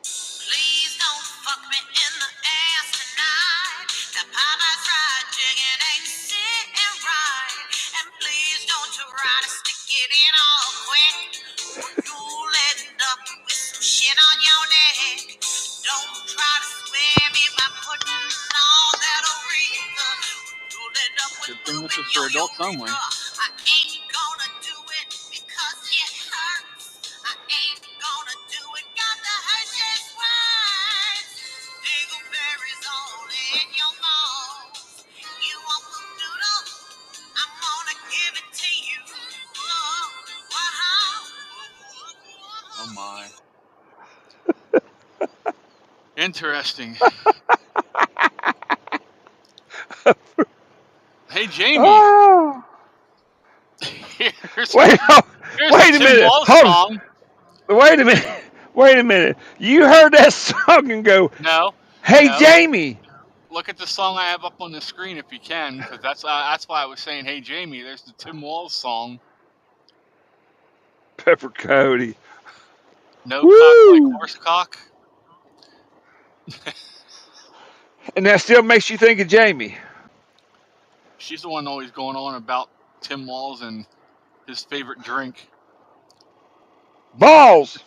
Please don't fuck me in the ass tonight. The Popeye's fried chicken ain't sitting right. And please don't try to stick it in all quick. You'll end up with some shit on your neck. Don't try to swear me by putting on that aretha. You'll end up with this is for adults only. I ain't gonna do it because it hurts. I ain't gonna do it, got the Hershey's words. Dingleberries all in your mouth. You want the noodle? I'm gonna give it to you. Oh my. Interesting. Hey Jamie. Oh. Here's Wait a Tim minute. Wall's Hold song. Wait a minute. Wait a minute. You heard that song and go, No. "Hey, Jamie." Look at the song I have up on the screen if you can, because that's why I was saying, "Hey Jamie." There's the Tim Wall's song. Pepper Cody. No Woo! cock like horse cock. And that still makes you think of Jamie. She's the one always going on about Tim Walls and his favorite drink. Balls.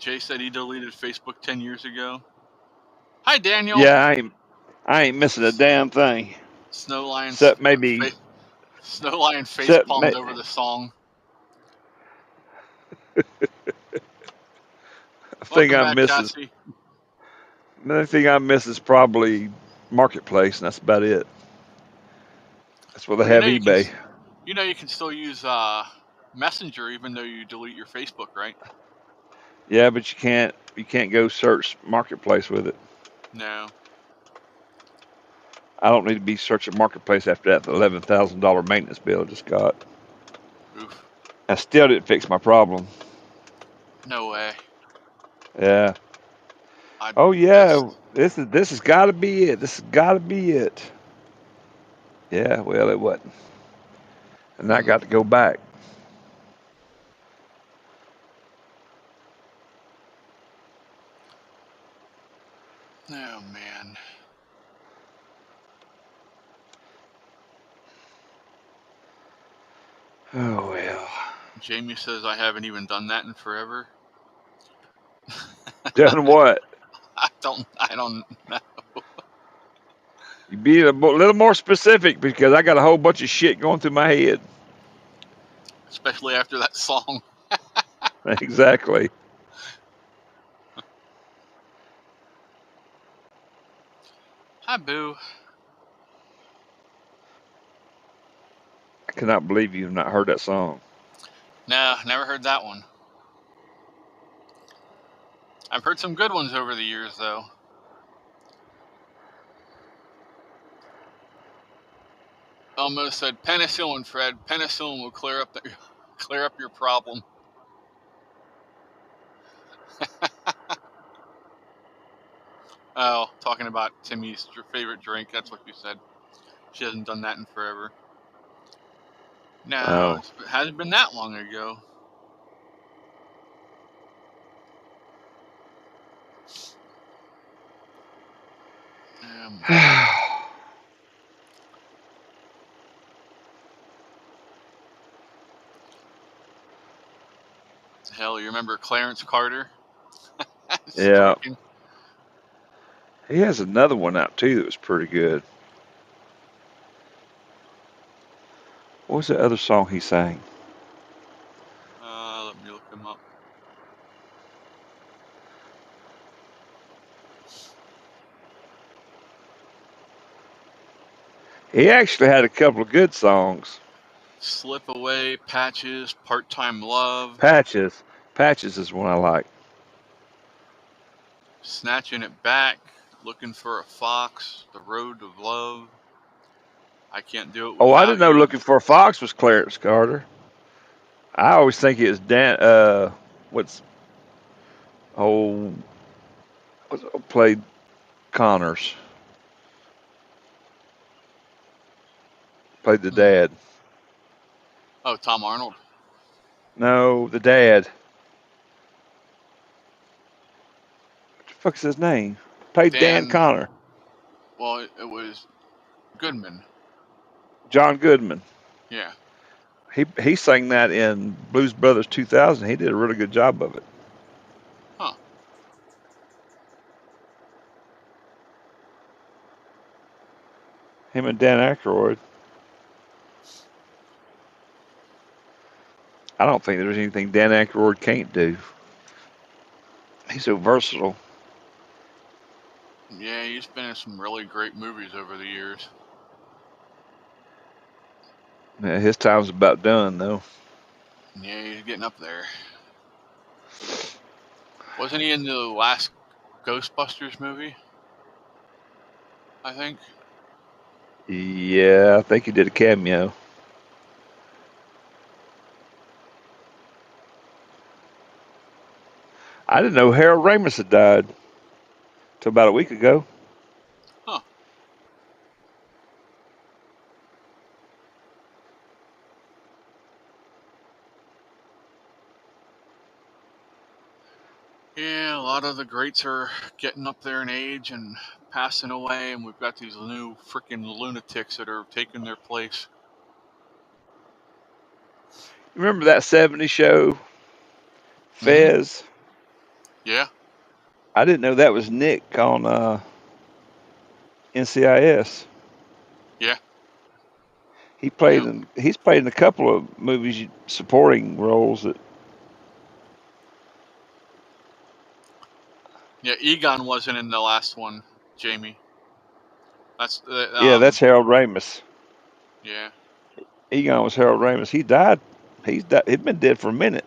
Jay said he deleted Facebook 10 years ago. Hi, Daniel. Yeah, I ain't missing a damn thing. Snow Lion. Except maybe. Snow Lion face palmed over the song. The only thing I miss is probably Marketplace, and that's about it. That's where they have eBay. You can still use Messenger even though you delete your Facebook, right? Yeah, but you can't go search Marketplace with it. No. I don't need to be searching Marketplace after that $11,000 maintenance bill I just got. Oof. I still didn't fix my problem. No way. Yeah. Oh yeah, this has got to be it. This has got to be it. Yeah, well it wasn't, and I got to go back. Oh man. Oh well. Jamie says I haven't even done that in forever. Done what? I don't know. You be a little more specific because I got a whole bunch of shit going through my head. Especially after that song. Exactly. Hi, Boo. I cannot believe you've not heard that song. No, never heard that one. I've heard some good ones over the years, though. Almost said penicillin, Fred. Penicillin will clear up your problem. Oh, talking about Timmy's favorite drink. That's what you said. She hasn't done that in forever. No, It hasn't been that long ago. Hell, you remember Clarence Carter? Yeah. He has another one out too that was pretty good. What was the other song he sang? Let me look him up. He actually had a couple of good songs. Slip Away, Patches, Part-Time Love. Patches. Patches is one I like. Snatching It Back, Looking for a Fox, The Road of Love, I Can't Do It Oh, I Without didn't know You. Looking for a Fox was Clarence Carter. I always think it was Dan. What's oh, played Connors. Played the dad. Oh, Tom Arnold. No, the dad. What the fuck's his name? Played Dan Dan, Connor. well, it was Goodman. John Goodman. Yeah. He sang that in Blues Brothers 2000. He did a really good job of it. Huh. Him and Dan Aykroyd. I don't think there's anything Dan Aykroyd can't do. He's so versatile. Yeah, he's been in some really great movies over the years. Yeah, his time's about done, though. Yeah, he's getting up there. Wasn't he in the last Ghostbusters movie? I think. Yeah, I think he did a cameo. I didn't know Harold Ramis had died till about a week ago. Huh. Yeah, a lot of the greats are getting up there in age and passing away, and we've got these new freaking lunatics that are taking their place. Remember that '70s show, Mm-hmm. Fez? Yeah. I didn't know that was Nick on NCIS. Yeah. Yep. He's played in a couple of movies supporting roles that. Yeah. Egon wasn't in the last one, Jamie. That's Yeah, that's Harold Ramis. Yeah. Egon was Harold Ramis. He died. He'd been dead for a minute.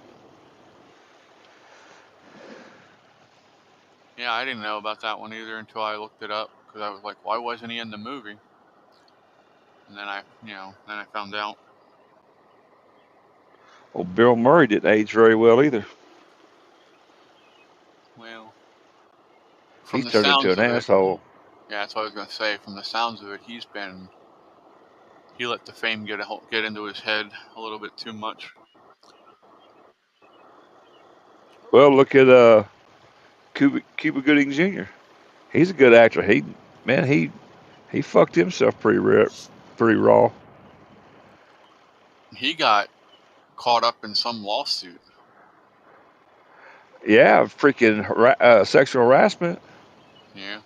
Yeah, I didn't know about that one either until I looked it up because I was like, why wasn't he in the movie? And then I found out. Well, Bill Murray didn't age very well either. Well, from He's the turned into sounds an of it, asshole. yeah, that's what I was gonna say. From the sounds of it, he let the fame get into his head a little bit too much. Well, look at Cuba Gooding Jr. He's a good actor. He fucked himself pretty raw. He got caught up in some lawsuit. Yeah, freaking sexual harassment. Yeah,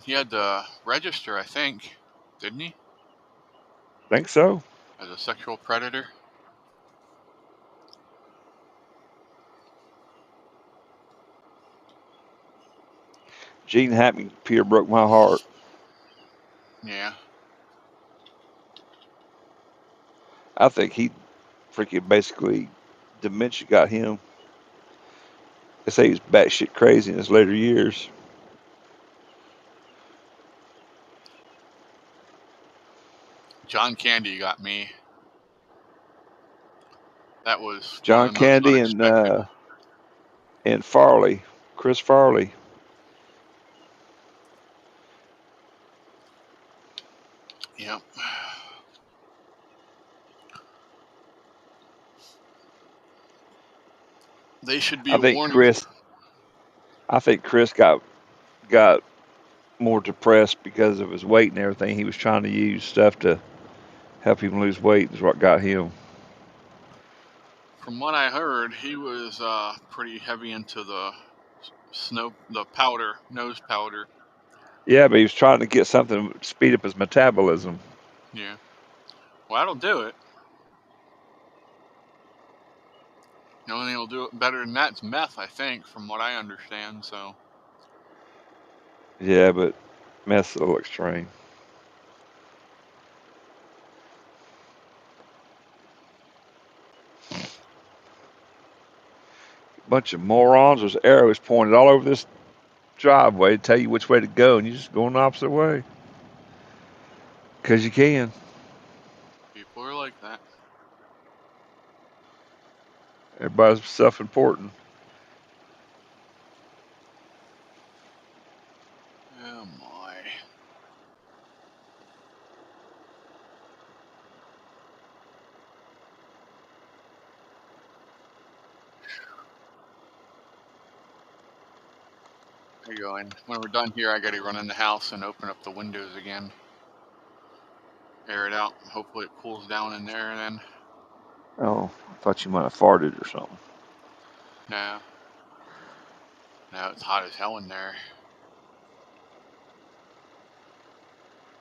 he had to register, I think, didn't he, Think so. as a sexual predator? Gene Hackman broke my heart. Yeah. I think he freaking basically dementia got him. They say he was batshit crazy in his later years. John Candy got me. That was one of John the most Candy unexpected. and Farley, Chris Farley. Yep. They should be I think warning. Chris. I think Chris got more depressed because of his weight and everything. He was trying to use stuff to help him lose weight. Is what got him. From what I heard, he was pretty heavy into the powder, nose powder. Yeah, but he was trying to get something to speed up his metabolism. Yeah. Well, that'll do it. The only thing that'll do it better than that is meth, I think, from what I understand. So. Yeah, but meth's a little extreme. Bunch of morons. There's arrows pointed all over this driveway to tell you which way to go, and you just going the opposite way. Because you can. People are like that. Everybody's self-important. Oh my. There you go. And when we're done here, I gotta run in the house and open up the windows again. Air it out. Hopefully it cools down in there and then. Oh, I thought you might have farted or something. No. No, it's hot as hell in there.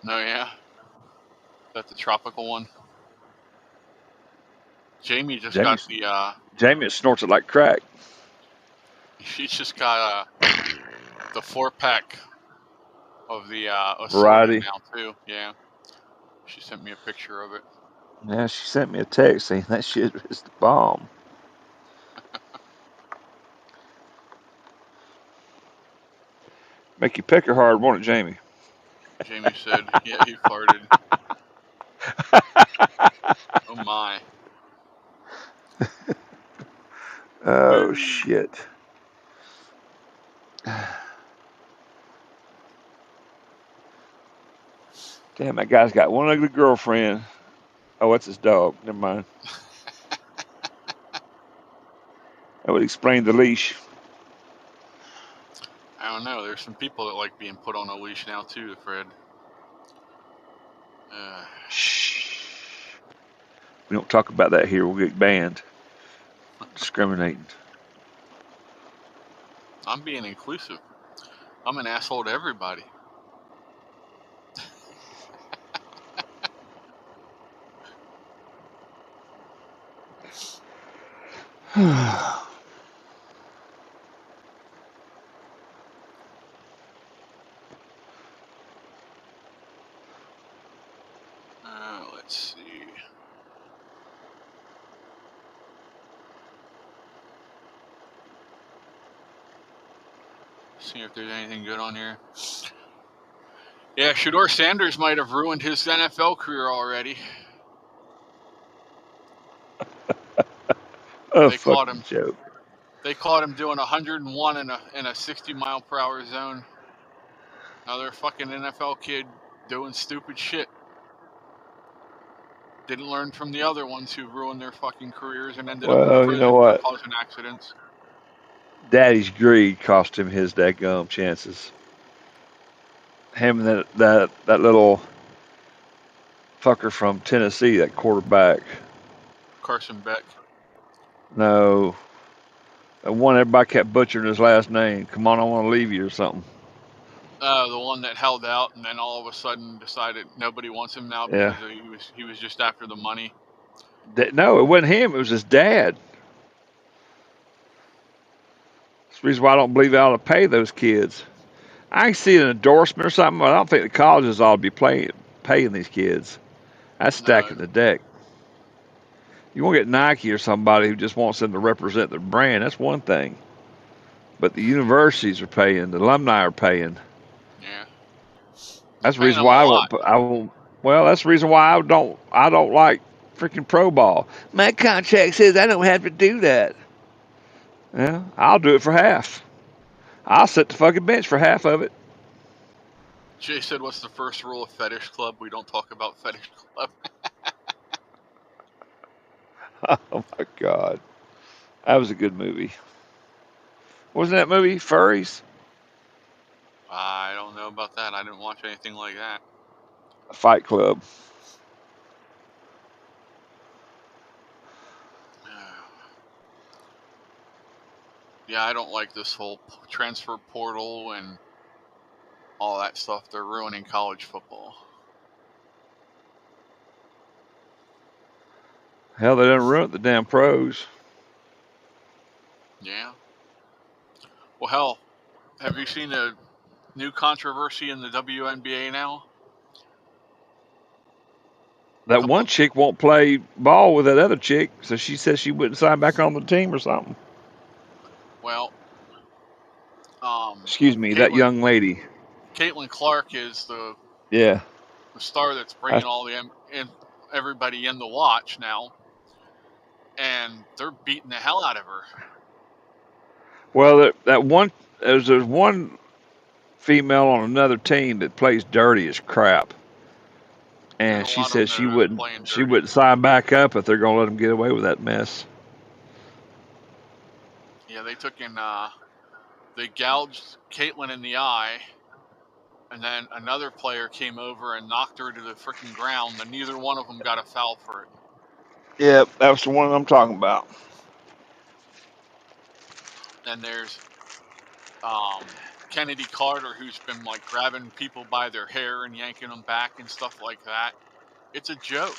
No, yeah. That's the tropical one. Jamie just got the Jamie snorts it like crack. she just got the 4-pack of the assorted Variety. now too. Yeah. She sent me a picture of it. Yeah, she sent me a text saying that shit is the bomb. Make you pick her hard, won't it, Jamie? Jamie said, yeah, he farted. Oh my. Oh, shit. Damn, that guy's got one ugly girlfriend. Oh, that's his dog. Never mind. That would explain the leash. I don't know. There's some people that like being put on a leash now too, Fred. Shh. We don't talk about that here. We'll get banned. Discriminating. I'm being inclusive. I'm an asshole to everybody. Let's see. See if there's anything good on here. Yeah, Shador Sanders might have ruined his NFL career already. A They caught fucking him. joke. They caught him doing 101 in a 60-mile-per-hour zone. Another fucking NFL kid doing stupid shit. Didn't learn from the other ones who ruined their fucking careers and ended up in Well, you know prison for what? causing accidents. Daddy's greed cost him his daggum chances. Him and that little fucker from Tennessee, that quarterback. Carson Beck. No, the one everybody kept butchering his last name. Come on, I want to leave you or something. The one that held out and then all of a sudden decided nobody wants him now Yeah. because he was just after the money. No, it wasn't him. It was his dad. That's the reason why I don't believe they ought to pay those kids. I can see an endorsement or something, but I don't think the colleges ought to be paying these kids. That's No, stacking the deck. You want to get Nike or somebody who just wants them to represent their brand. That's one thing. But the universities are paying. The alumni are paying. yeah, they're That's the paying reason him a why I lot. won't. I won't. Well, that's the reason why I don't like freaking pro ball. My contract says I don't have to do that. Yeah, I'll do it for half. I'll sit the fucking bench for half of it. Jay said, "What's the first rule of Fetish Club? We don't talk about Fetish Club." Oh my god, that was a good movie. Wasn't that movie Furries? I don't know about that. I didn't watch anything like that. Fight Club. Yeah, I don't like this whole transfer portal and all that stuff. They're ruining college football. Hell, they done ruined the damn pros. Yeah. Well, hell, have you seen a new controversy in the WNBA now? That one chick won't play ball with that other chick, so she says she wouldn't sign back on the team or something. Well, Excuse me, that young lady. Caitlin Clark is the star that's bringing all everybody in to watch now, and they're beating the hell out of her. Well, there's one female on another team that plays dirty as crap, and she says she wouldn't sign back up if they're gonna let them get away with that mess. Yeah, they gouged Caitlin in the eye, and then another player came over and knocked her to the freaking ground, and neither one of them got a foul for it. Yeah, that's the one I'm talking about. And there's Kennedy Carter, who's been like grabbing people by their hair and yanking them back and stuff like that. It's a joke.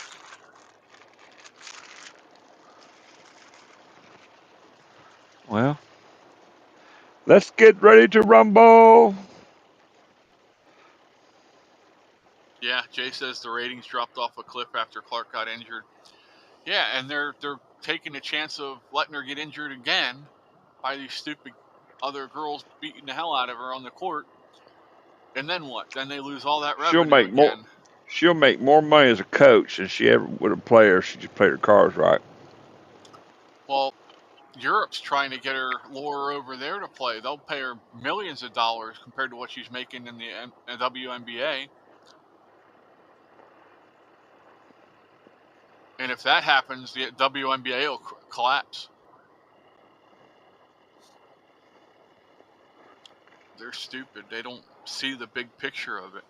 Well, let's get ready to rumble. Yeah, Jay says the ratings dropped off a cliff after Clark got injured. Yeah, and they're taking a chance of letting her get injured again by these stupid other girls beating the hell out of her on the court. And then what? Then they lose all that revenue again. She'll make more money as a coach than she ever would a player. She just played her cards right. Well, Europe's trying to get her, lure her over there to play. They'll pay her millions of dollars compared to what she's making in the WNBA. And if that happens, the WNBA will collapse. They're stupid. They don't see the big picture of it.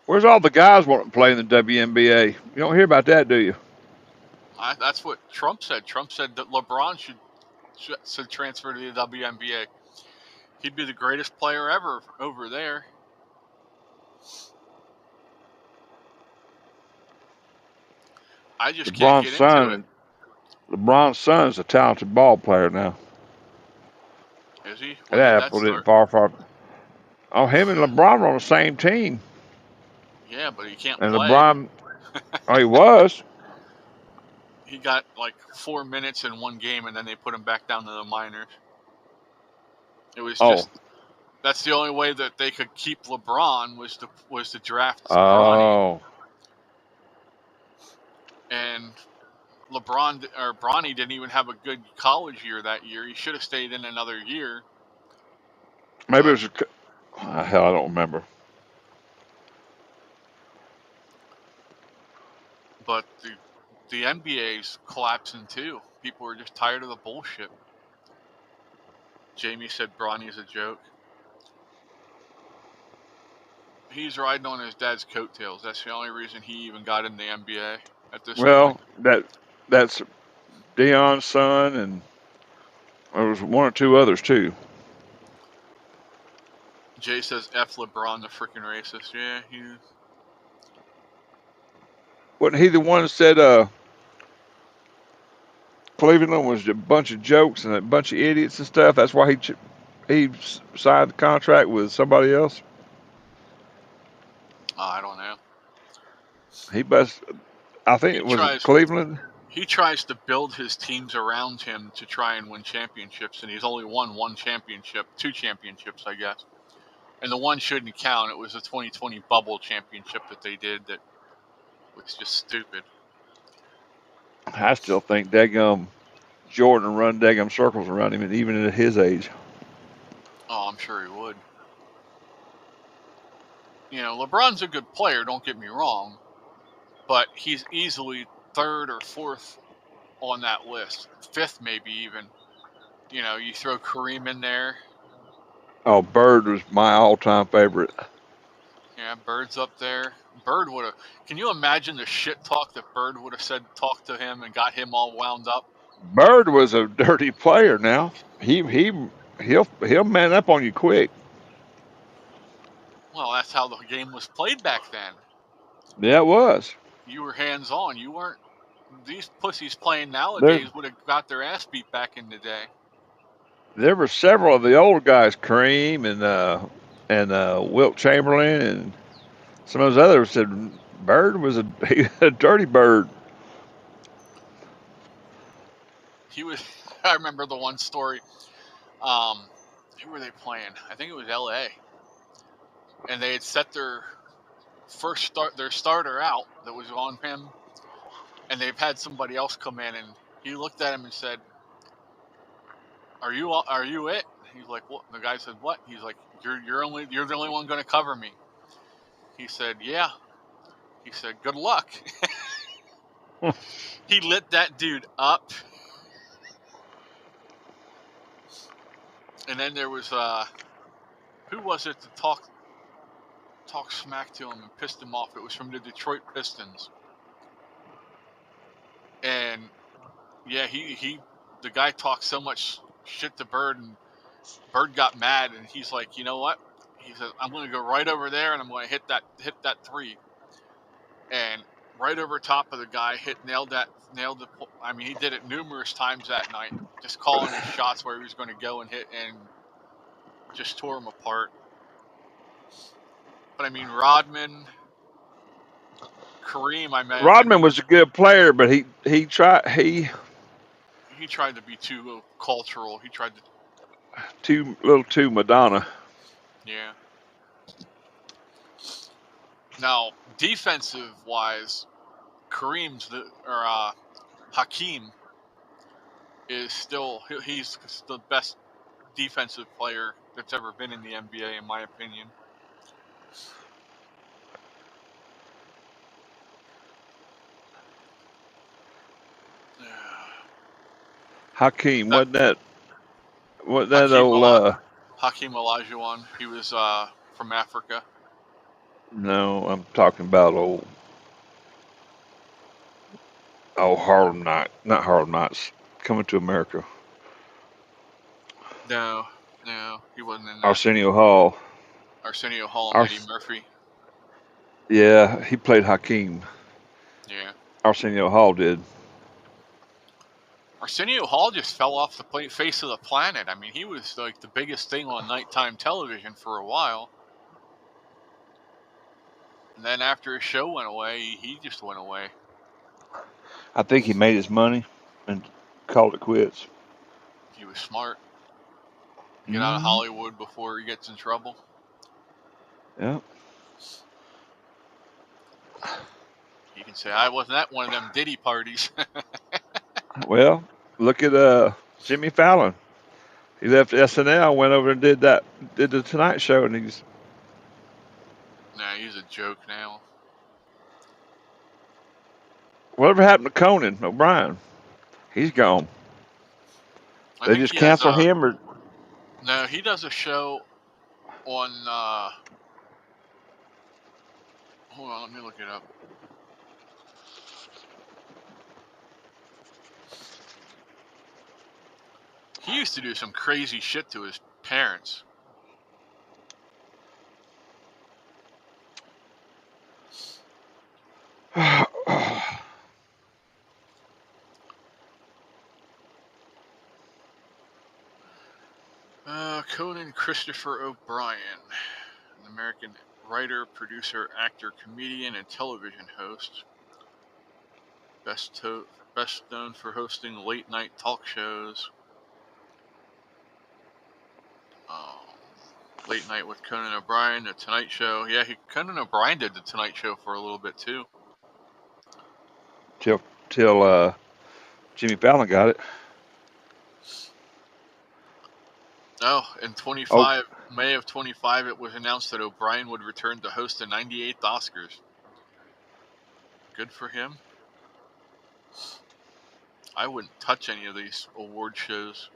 Where's all the guys wanting to play in the WNBA? You don't hear about that, do you? That's what Trump said. Trump said that LeBron should transfer to the WNBA. He'd be the greatest player ever over there. I just can't get into it. LeBron's son's a talented ball player now. Is he? That apple didn't fall far. Oh, him and LeBron were on the same team. Yeah, but he can't and play. LeBron, he was. He got like 4 minutes in one game, and then they put him back down to the minors. It was just that's the only way that they could keep LeBron was to draft Bronny. And Bronny didn't even have a good college year that year. He should have stayed in another year. Maybe it was hell, I don't remember. But the NBA's collapsing too. People are just tired of the bullshit. Jamie said Bronny's a joke. He's riding on his dad's coattails. That's the only reason he even got in the NBA at this point. Well, that's Deion's son, and there was one or two others too. Jay says F LeBron, the freaking racist. Yeah, he is. Wasn't he the one that said Cleveland was a bunch of jokes and a bunch of idiots and stuff? That's why he signed the contract with somebody else? I don't know. I think it was Cleveland. He tries to build his teams around him to try and win championships, and he's only won two championships, I guess. And the one shouldn't count. It was the 2020 bubble championship that they did that was just stupid. I still think daggum Jordan run daggum circles around him, and even at his age. Oh, I'm sure he would. You know, LeBron's a good player, don't get me wrong, but he's easily third or fourth on that list. Fifth, maybe even. You know, you throw Kareem in there. Oh, Bird was my all-time favorite. Yeah, Bird's up there. Bird would have. Can you imagine the shit talk that Bird would have said, talked to him and got him all wound up? Bird was a dirty player. Now he'll man up on you quick. Well, that's how the game was played back then. Yeah, it was. You were hands-on. You weren't. These pussies playing There, nowadays would have got their ass beat back in the day. there were several of the old guys, Kareem and Wilt Chamberlain, and some of those others said Bird was a dirty bird. He was. I remember the one story. Um, who were they playing? I think it was L.A. And they had set their their starter out that was on him, and they've had somebody else come in, and he looked at him and said, "Are you it?" He's like, "What?" The guy said, "What?" He's like, you're the only one going to cover me." He said, "Yeah." He said, "Good luck." He lit that dude up. And then there was who was it to talk smack to him and pissed him off? It was from the Detroit Pistons. And yeah, the guy talked so much shit to Bird, and Bird got mad, and he's like, "You know what?" He said, "I'm going to go right over there and I'm going to hit that three." And right over top of the guy, nailed the. I mean, he did it numerous times that night, just calling his shots where he was going to go and hit, and just tore him apart. But I mean, Kareem, I Rodman mean, was a good player, but he tried he tried to be too cultural. He tried to, too little too Madonna. yeah. Now, defensive wise, Hakeem is he's the best defensive player that's ever been in the NBA, in my opinion. Hakeem That wasn't that Hakeem old Hakeem Olajuwon, he was from Africa. no, I'm talking about Harlem Night, not Harlem Nights, Coming to America. No, no, he wasn't in that. Arsenio Hall. Arsenio Hall and Eddie Ars- Murphy. yeah, he played Hakeem. Yeah. Arsenio Hall did. Arsenio Hall just fell off the face of the planet. I mean, he was like the biggest thing on nighttime television for a while. And then after his show went away, he just went away. I think he made his money and called it quits. He was smart. Get out of Mm-hmm. Hollywood before he gets in trouble. Yeah. You can say, I wasn't at one of them Diddy parties. Well, look at Jimmy Fallon. He left SNL, went over and did the Tonight Show, and he's Nah, he's a joke now. whatever happened to Conan O'Brien? He's gone. I They think just he has cancel him, or no, he does a show on, hold on, let me look it up. He used to do some crazy shit to his parents. Conan Christopher O'Brien, an American writer, producer, actor, comedian, and television host. Best known for hosting late night talk shows. Um, Late Night with Conan O'Brien, The Tonight Show. Yeah, Conan O'Brien did The Tonight Show for a little bit too. till Jimmy Fallon got it. Oh, in Oh, May of 25, it was announced that O'Brien would return to host the 98th Oscars. Good for him. I wouldn't touch any of these award shows.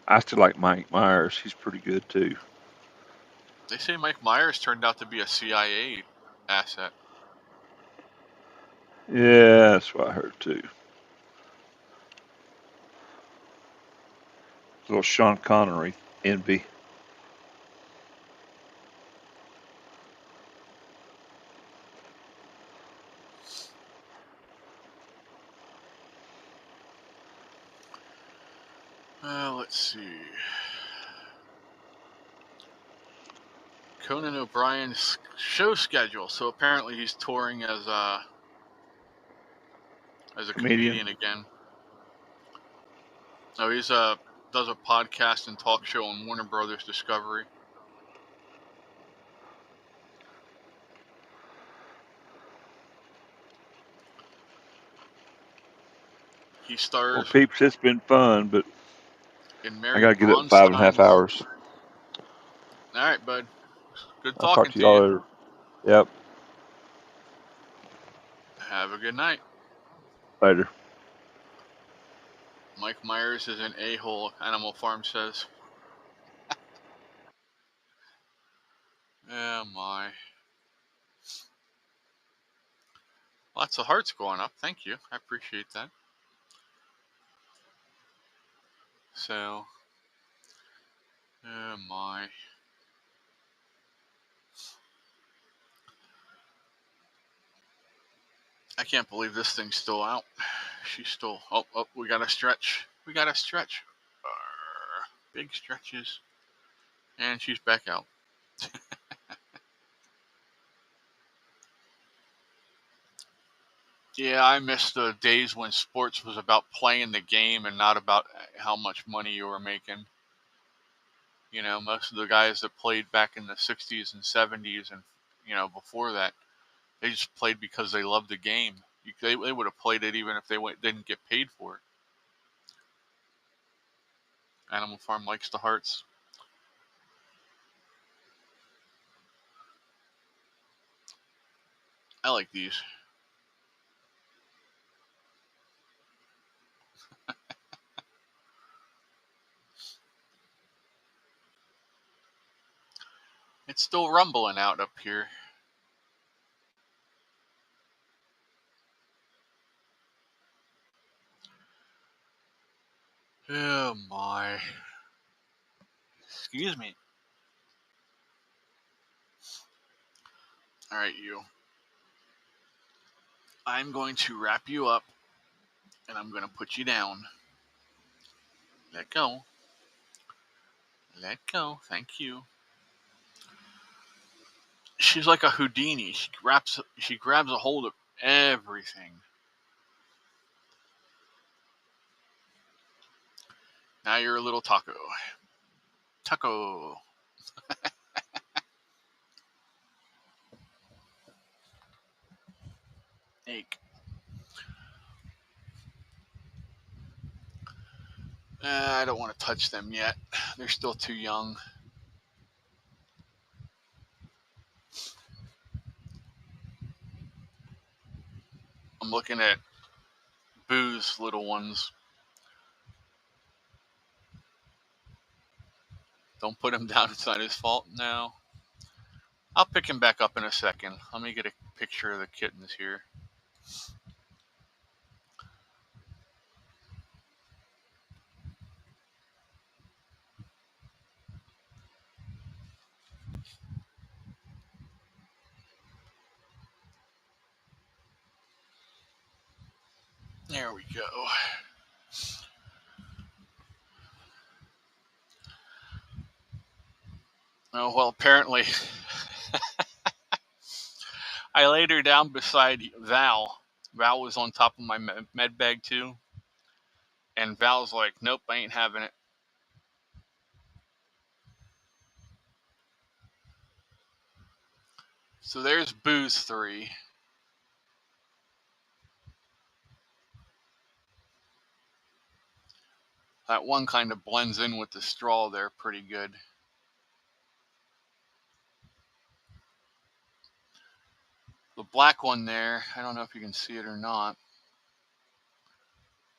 I still like Mike Myers. He's pretty good too. They say Mike Myers turned out to be a CIA asset. Yeah, that's what I heard too. Little Sean Connery envy. Let's see. Conan O'Brien's show schedule. So apparently he's touring as a comedian again. So he's does a podcast and talk show on Warner Brothers Discovery. He stars. Well, peeps, it's been fun, but in Mary I gotta get up in 5.5 hours. All right, bud. Good I'll talk talking to y'all later. Yep. Have a good night. Later. Mike Myers is an a-hole, Animal Farm says. Oh my. Lots of hearts going up. Thank you. I appreciate that. So, oh my. I can't believe this thing's still out. She's still. Oh, we got to stretch. We got to stretch. Big stretches. And she's back out. Yeah, I miss the days when sports was about playing the game and not about how much money you were making. You know, most of the guys that played back in the 60s and 70s and, you know, before that, they just played because they loved the game. They would have played it even if they didn't get paid for it. Animal Farm likes the hearts. I like these. It's still rumbling out up here. Oh my. Excuse me. Alright, you. I'm going to wrap you up and I'm going to put you down. Let go. Let go. Thank you. She's like a Houdini. She grabs a hold of everything. Now you're a little taco. Taco. Ache. I don't want to touch them yet. They're still too young. I'm looking at Boo's little ones. Don't put him down. It's not his fault. No. I'll pick him back up in a second. Let me get a picture of the kittens here. There we go. Oh, well, apparently I laid her down beside Val. Val was on top of my med bag too. And Val's like, nope, I ain't having it. So there's Boo's 3. That one kind of blends in with the straw there pretty good. The black one there, I don't know if you can see it or not.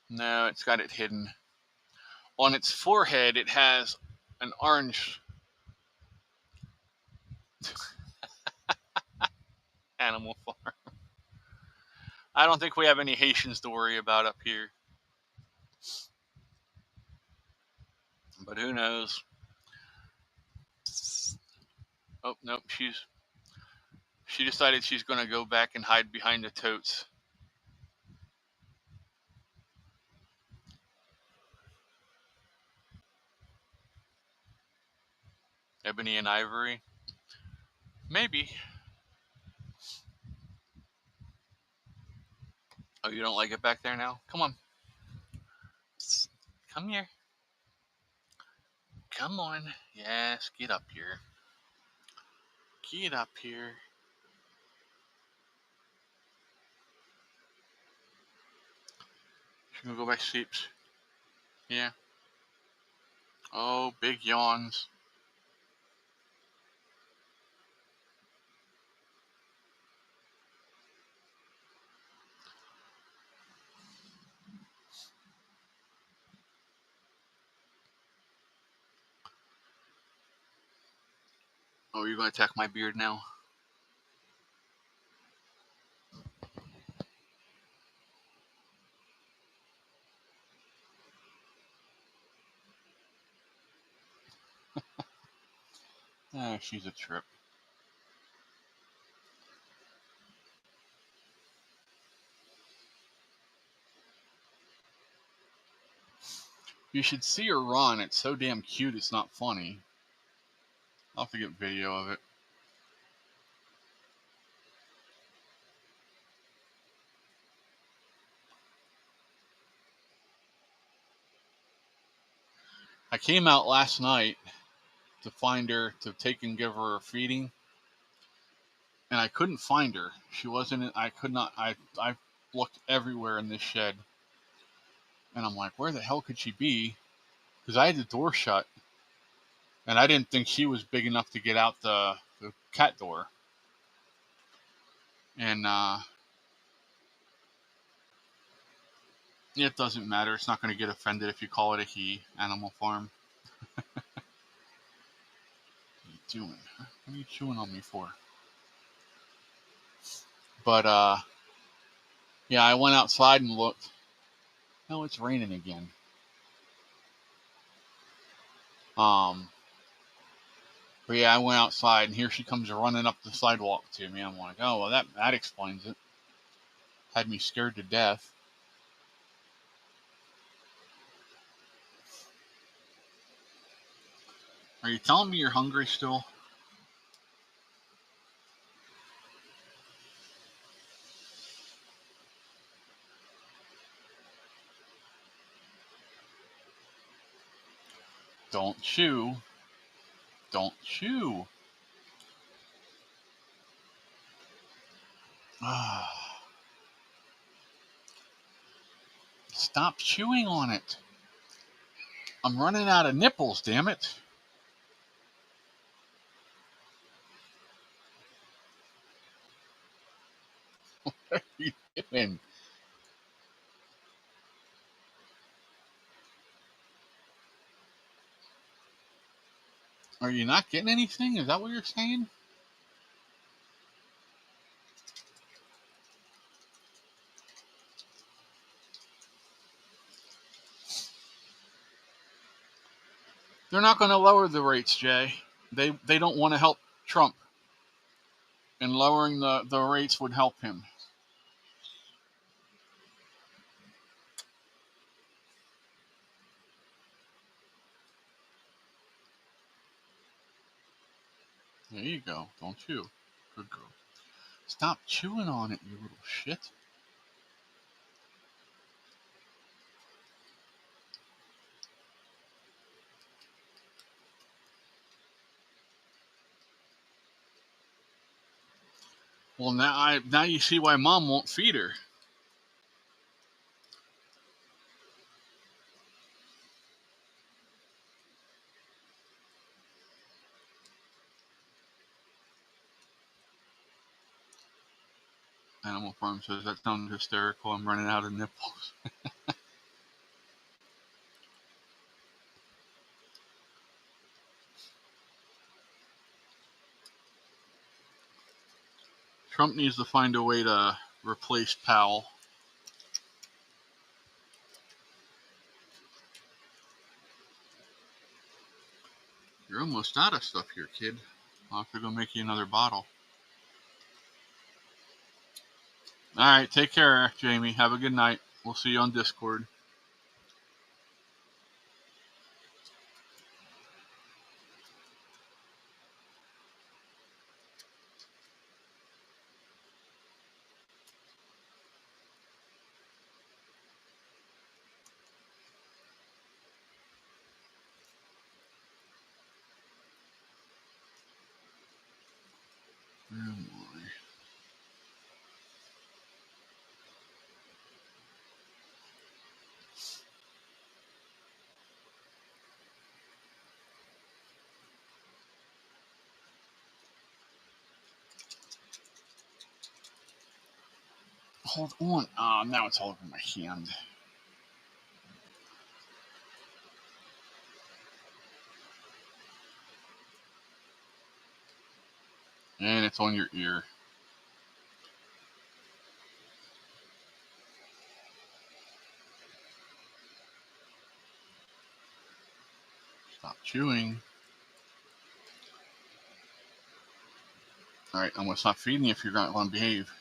No, it's got it hidden. On its forehead, it has an orange Animal Farm. I don't think we have any Haitians to worry about up here. But who knows? Oh, nope, she decided she's going to go back and hide behind the totes. Ebony and Ivory. Maybe. Oh, you don't like it back there now? Come on. Come here. Come on. Yes, get up here. Get up here. She's gonna go back to sleep. Yeah. Oh, big yawns. Oh, you're gonna attack my beard now? Ah, she's a trip. You should see her run. It's so damn cute, it's not funny. I'll have to get video of it. I came out last night to find her, to take and give her a feeding, and I couldn't find her. She wasn't. I could not. I looked everywhere in this shed, and I'm like, where the hell could she be? Because I had the door shut, and I didn't think she was big enough to get out the cat door. And it doesn't matter. It's not going to get offended if you call it a he. Animal Farm. What are you doing? What are you chewing on me for? But yeah, I went outside and looked. Oh, it's raining again. But yeah, I went outside and here she comes running up the sidewalk to me. I'm like, oh, well, that explains it. Had me scared to death. Are you telling me you're hungry still? Don't chew. Don't chew. Stop chewing on it. I'm running out of nipples, damn it. What are you doing? Are you not getting anything? Is that what you're saying? They're not going to lower the rates, Jay. They don't want to help Trump. And lowering the rates would help him. There you go. Don't chew. Good girl. Stop chewing on it, you little shit. Well, now you see why Mom won't feed her. Animal Farm says that sounds hysterical. I'm running out of nipples. Trump needs to find a way to replace Powell. You're almost out of stuff here, kid. I'll have to go make you another bottle. Alright, take care, Jamie. Have a good night. We'll see you on Discord. hold on. Now it's all over my hand. And it's on your ear. Stop chewing. Alright, I'm going to stop feeding you if you're not going to behave.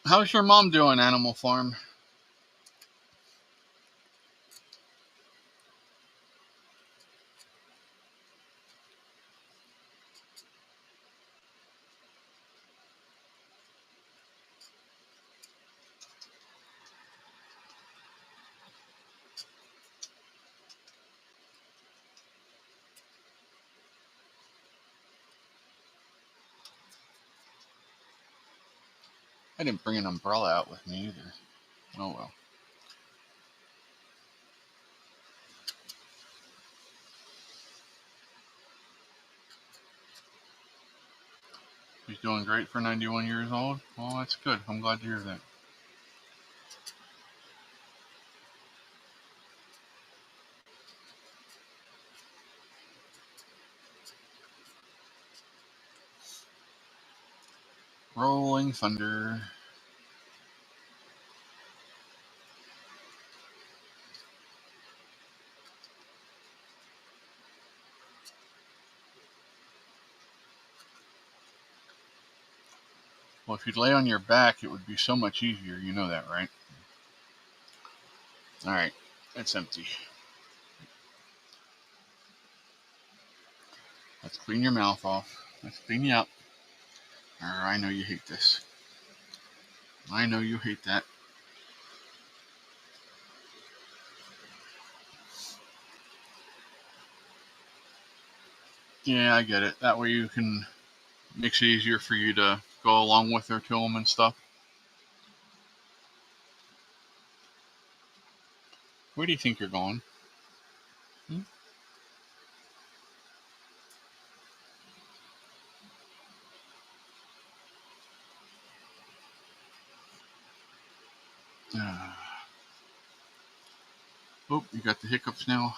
How's your mom doing, Animal Farm? I didn't bring an umbrella out with me either. Oh well. He's doing great for 91 years old. Well, that's good. I'm glad to hear that. Rolling thunder. Well, if you'd lay on your back, it would be so much easier. You know that, right? Alright, it's empty. Let's clean your mouth off. Let's clean you up. I know you hate this. I know you hate that. Yeah, I get it. That way you can, makes it easier for you to go along with her to them and stuff. Where do you think you're going? Oh, you got the hiccups now.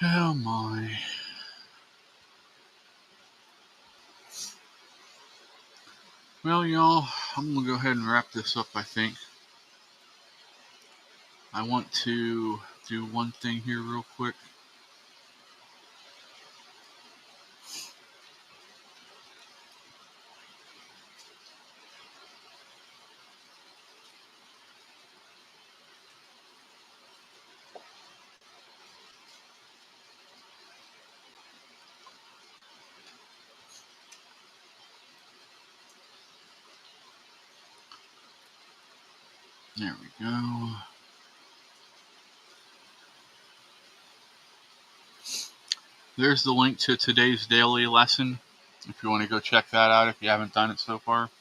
Oh my. Well, y'all, I'm going to go ahead and wrap this up, I think. I want to do one thing here real quick. There we go. There's the link to today's daily lesson if you want to go check that out if you haven't done it so far.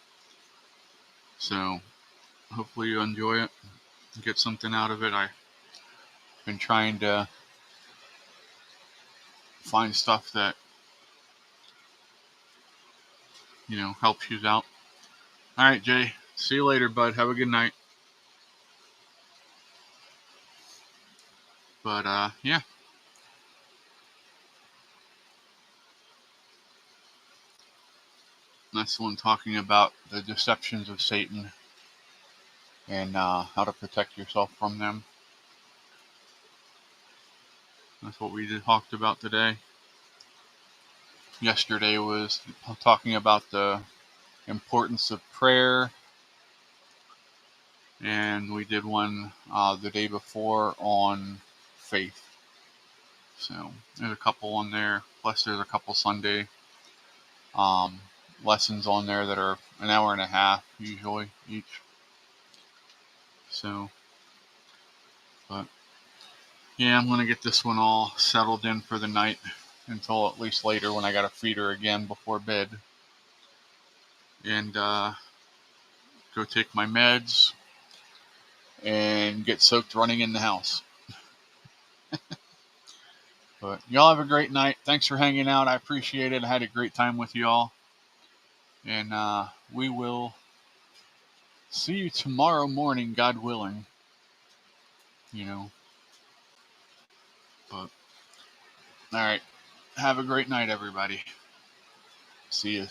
So hopefully you enjoy it and get something out of it. I've been trying to find stuff that, you know, helps you out. All right, Jay. See you later, bud. Have a good night. But, yeah. That's the one talking about the deceptions of Satan and how to protect yourself from them. That's what we talked about today. Yesterday was talking about the importance of prayer. And we did one the day before on faith. So there's a couple on there. Plus there's a couple Sunday lessons on there that are an hour and a half usually each. So, but Yeah, I'm going to get this one all settled in for the night until at least later when I got to feed her again before bed. And go take my meds and get soaked running in the house. But y'all have a great night. Thanks for hanging out. I appreciate it. I had a great time with y'all. And we will see you tomorrow morning, God willing. You know. But, all right. Have a great night, everybody. See you.